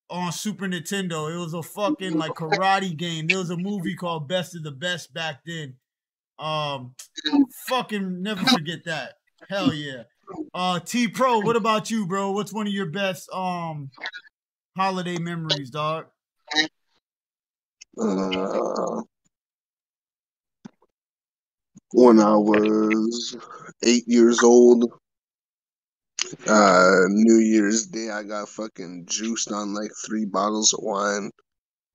on Super Nintendo. It was a fucking like karate game. There was a movie called Best of the Best back then. Fucking never forget that. Hell yeah. T Pro, what about you, bro? What's one of your best holiday memories, dog? When I was 8 years old, New Year's Day, I got fucking juiced on like 3 bottles of wine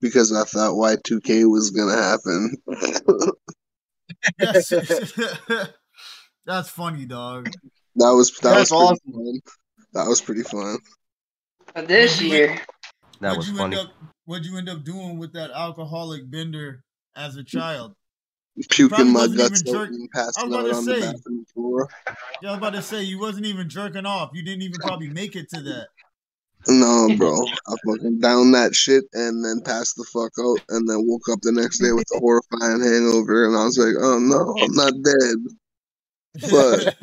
because I thought Y2K was gonna happen. That's funny, dog. That was awesome. fun. That was pretty fun. This year, that was funny. What'd you end up doing with that alcoholic bender as a child? Puking my guts out and passing out on the bathroom floor. Yeah, I was about to say, you wasn't even jerking off. You didn't even probably make it to that. No, bro. I fucking downed that shit and then passed the fuck out and then woke up the next day with a horrifying hangover and I was like, oh no, I'm not dead. But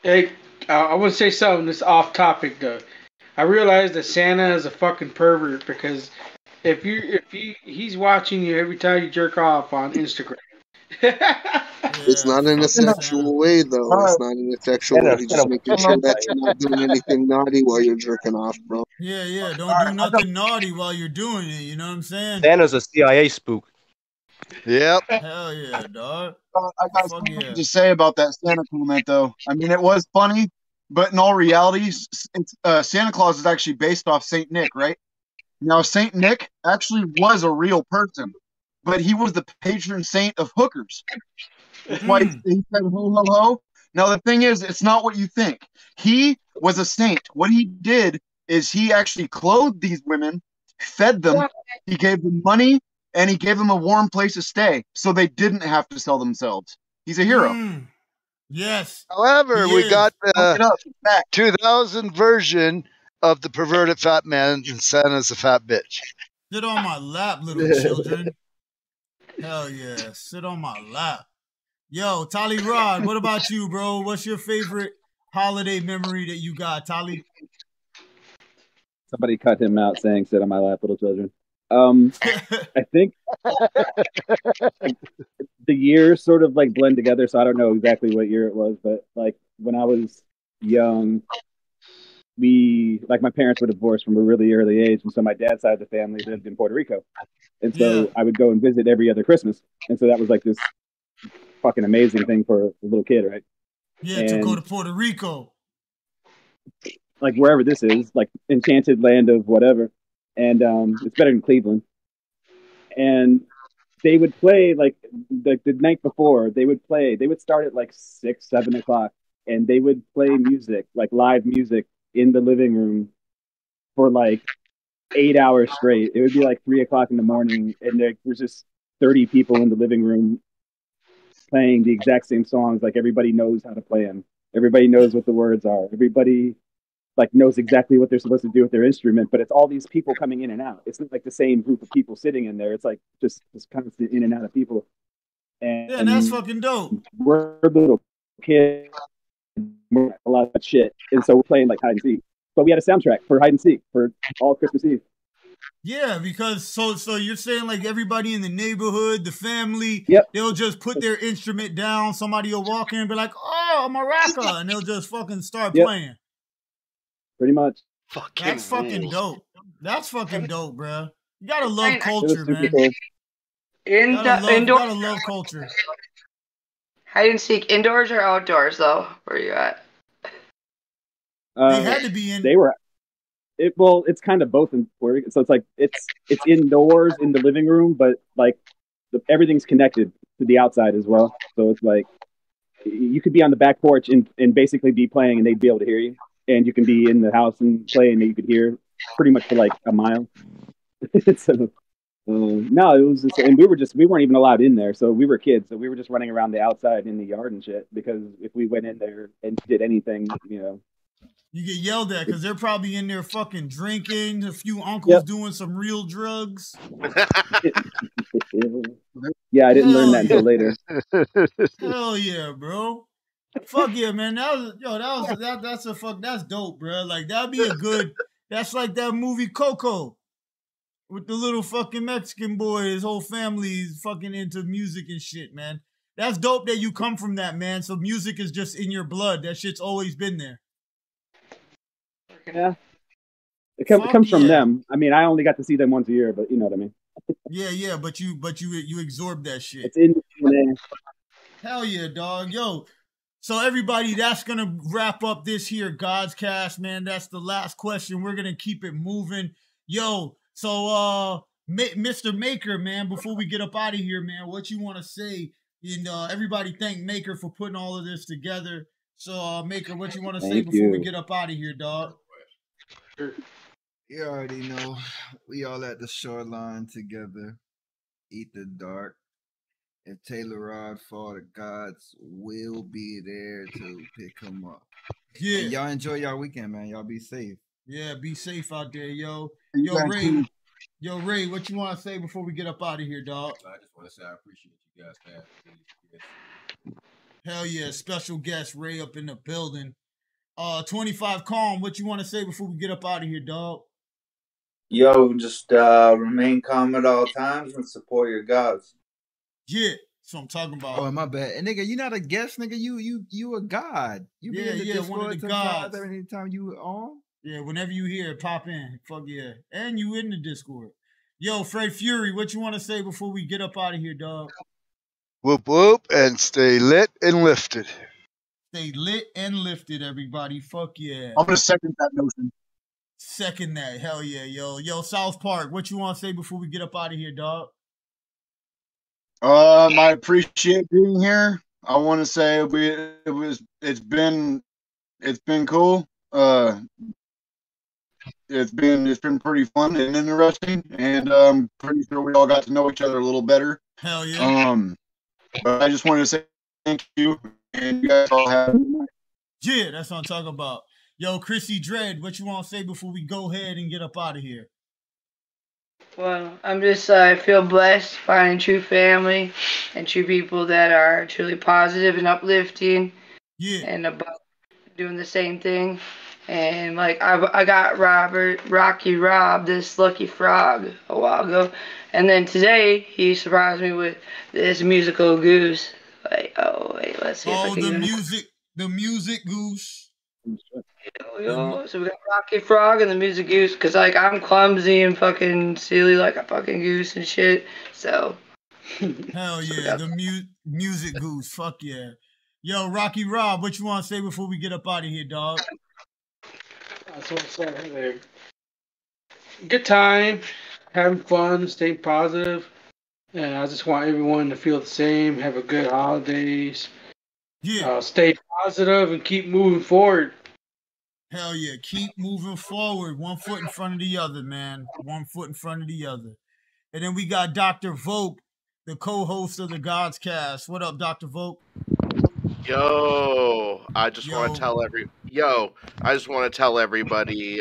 hey, I want to say something that's off topic though. I realized that Santa is a fucking pervert because if he's watching you every time you jerk off on Instagram. It's not in a sexual way, though. It's not in a sexual way. He's just making sure that you're not doing anything naughty while you're jerking off, bro. Yeah. Don't do nothing naughty while you're doing it. You know what I'm saying? Santa's a CIA spook. Yep. Hell yeah, dog. I got Fuck something yeah. to say about that Santa comment, though. I mean, it was funny, but in all reality, Santa Claus is actually based off Saint Nick, right? Now, Saint Nick actually was a real person, but he was the patron saint of hookers. That's why he said ho ho ho. Now the thing is, it's not what you think. He was a saint. What he did is he actually clothed these women, fed them, he gave them money, and he gave them a warm place to stay, so they didn't have to sell themselves. He's a hero. Yes. However, He we is. got Look it up. It's fact. 2000 version of the perverted fat man and Santa's a fat bitch. Sit on my lap, little children. Hell yeah. Sit on my lap. Yo, Tolly Rod, what about you, bro? What's your favorite holiday memory that you got, Tolly? Somebody cut him out saying "sit on my lap, little children." I think the years sort of like blend together, so I don't know exactly what year it was, but like when I was young, my parents were divorced from a really early age, and so my dad's side of the family lived in Puerto Rico, and so I would go and visit every other Christmas, and so that was like this fucking amazing thing for a little kid, right? Yeah, to go to Puerto Rico. Like wherever this is, like enchanted land of whatever, and it's better than Cleveland. And they would play like the night before. They would start at like 6, 7 o'clock, and they would play music, like live music, in the living room for like 8 hours straight. It would be like 3 o'clock in the morning, and there was just 30 people in the living room playing the exact same songs. Like everybody knows how to play them. Everybody knows what the words are. Everybody like knows exactly what they're supposed to do with their instrument, but it's all these people coming in and out. It's not like the same group of people sitting in there. It's like just constant in and out of people. And that's fucking dope. We're little kids, we're a lot of shit, and so we're playing like hide and seek. But we had a soundtrack for hide and seek for all Christmas Eve. Yeah, because so you're saying like everybody in the neighborhood, the family, they'll just put their instrument down. Somebody will walk in and be like, "Oh, a maraca," and they'll just fucking start playing. Pretty much. That's fucking dope. That's fucking dope, bro. You gotta love It culture, was super man. cool. You gotta love culture. Hide and seek, indoors or outdoors, though? Where you at? They had to be in. They were. Well, it's kind of both in Puerto Rico. So it's like it's indoors in the living room, but like everything's connected to the outside as well. So it's like you could be on the back porch and basically be playing, and they'd be able to hear you. And you can be in the house and play, and you could hear pretty much for like a mile. So no, it was just, and we weren't even allowed in there. So we were kids, so we were just running around the outside in the yard and shit. Because if we went in there and did anything, you get yelled at because they're probably in there fucking drinking. A few uncles doing some real drugs. Yeah, I didn't learn that until later. Hell yeah, bro. Fuck yeah, man. That's dope, bro. Like that'd be a good. That's like that movie Coco, with the little fucking Mexican boy. His whole family is fucking into music and shit, man. That's dope that you come from that, man. So music is just in your blood. That shit's always been there. Yeah, it comes from them. I mean, I only got to see them once a year, but you know what I mean. Yeah, but you absorb that shit. It's in there. Hell yeah, dog. Yo. So everybody, that's going to wrap up this here Godscast, man. That's the last question. We're going to keep it moving. Yo, so Mr. Maker, man, before we get up out of here, man, what you want to say? And everybody thank Maker for putting all of this together. So, Maker, what you want to say before we get up out of here, dog? You already know. We all at the shoreline together. Eat the dark. If Taylor Rod fall, the gods will be there to pick him up. Yeah. And y'all enjoy y'all weekend, man. Y'all be safe. Yeah, be safe out there, yo. Yo, Ray, what you want to say before we get up out of here, dog? I just want to say I appreciate you guys for having me. Hell yeah, special guest Ray up in the building. 25 Calm, what you want to say before we get up out of here, dog? Yo, just remain calm at all times and support your gods. Yeah, that's what I'm talking about. Oh, my bad. And nigga, you not a guest, nigga. You a god. You be in the Discord one of the gods. Every time you on. Yeah, whenever you hear it, pop in. Fuck yeah. And you in the Discord. Yo, Fred Fury, what you want to say before we get up out of here, dog? Whoop whoop, and stay lit and lifted. Stay lit and lifted, everybody. Fuck yeah. I'm gonna second that notion. Second that. Hell yeah, yo. Yo, South Park, what you want to say before we get up out of here, dog? I appreciate being here. I want to say it's been cool. It's been pretty fun and interesting, and I'm pretty sure we all got to know each other a little better. Hell yeah. But I just wanted to say thank you, and you guys all have. Yeah, that's what I'm talking about. Yo, Chrissy Dread, what you want to say before we go ahead and get up out of here? Well, I'm just, I feel blessed finding true family and true people that are truly positive and uplifting. Yeah. And about doing the same thing. And like, I got Rocky Rob, this lucky frog, a while ago. And then today, he surprised me with this musical goose. Like, oh, wait, let's see if I can the music goose. Yo, so we got Rocky Frog and the music goose, because like I'm clumsy and fucking silly like a fucking goose and shit. So hell yeah, the music goose. Fuck yeah. Yo, Rocky Rob, what you want to say before we get up out of here, dog? That's what I'm saying there. Good time, having fun, staying positive, and I just want everyone to feel the same. Have a good holidays. Yeah. Stay positive and keep moving forward. Hell yeah, keep moving forward. 1 foot in front of the other, man. 1 foot in front of the other. And then we got Dr. Vogue, the co-host of the Godscast. What up, Dr. Vogue? Yo, I just want to tell everybody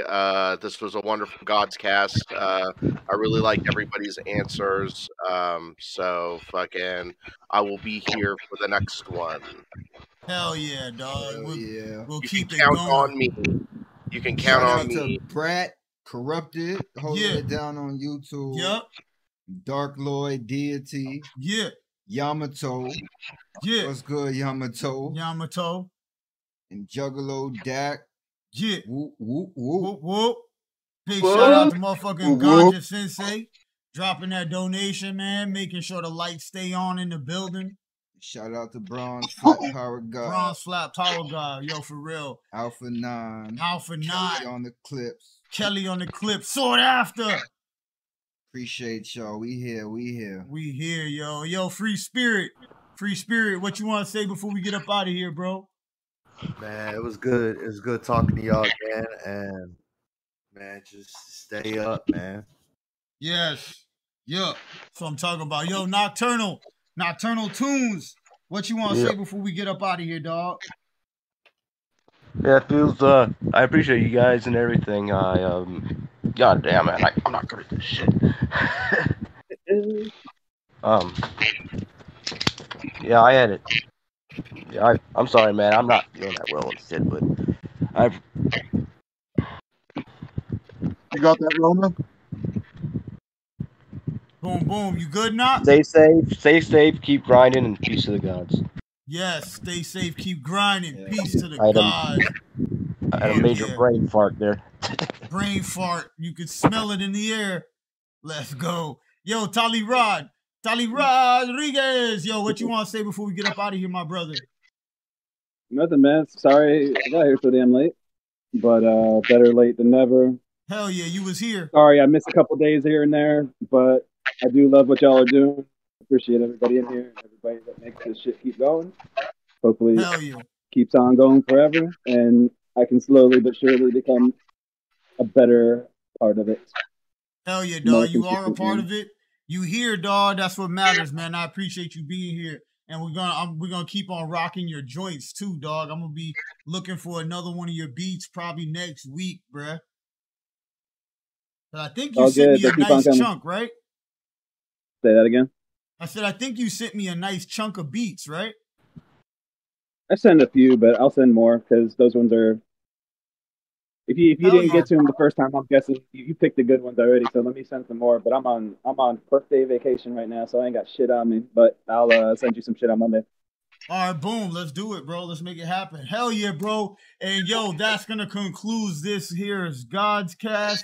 this was a wonderful Godscast. I really liked everybody's answers. So fucking I will be here for the next one. Hell yeah, dog. We'll keep it count going. on me. You can count on me. Shout out to Brat, Corrupted, holding it down on YouTube. Yep. Dark Lloyd, Deity. Yeah. Yamato. Yeah. What's good, Yamato? Yamato. And Juggalo Dak. Yeah. Whoop, whoop, Whoop, whoop. whoop. Big shout out to motherfucking Ganja Sensei. Dropping that donation, man. Making sure the lights stay on in the building. Shout out to Bronze Flat Power God. Bronze Flat Power God. Yo, for real. Alpha 9. Alpha 9. Kelly on the clips. Kelly on the clips. Sought after. Appreciate y'all. We here. We here, yo. Yo, Free Spirit. Free Spirit, what you want to say before we get up out of here, bro? Man, it was good. It was good talking to y'all again. And, man, just stay up, man. Yes. Yeah. So I'm talking about. Yo, Nocturnal Tunes. What you want to say before we get up out of here, dog? Yeah, it feels. I appreciate you guys and everything. God damn it, I'm not good at this shit. Yeah, I had it. Yeah, I'm sorry, man. I'm not feeling that well and shit, but You got that, Roma? Boom, boom. You good, Knock? Stay safe, keep grinding, and peace to the gods. Yes, stay safe, keep grinding. Peace to the gods. I had a major brain fart there. Brain fart. You can smell it in the air. Let's go. Yo, Tali Rodriguez. Yo, what you want to say before we get up out of here, my brother? Nothing, man. Sorry I got here so damn late. But better late than never. Hell yeah, you was here. Sorry I missed a couple days here and there, but I do love what y'all are doing. Appreciate everybody in here and everybody that makes this shit keep going. Hopefully it keeps on going forever and I can slowly but surely become a better part of it. Hell yeah, dog. You are a part of it. You here, dog. That's what matters, man. I appreciate you being here. And we're gonna keep on rocking your joints too, dog. I'm gonna be looking for another one of your beats probably next week, bruh. But I think you sent me a nice chunk, right? Say that again. I said I think you sent me a nice chunk of beats, right? I send a few, but I'll send more because those ones are. If you didn't get to them the first time, I'm guessing you picked the good ones already. So let me send some more. But I'm on birthday vacation right now, so I ain't got shit on me. But I'll send you some shit on Monday. All right, boom. Let's do it, bro. Let's make it happen. Hell yeah, bro. And yo, that's gonna conclude this here's Godscast.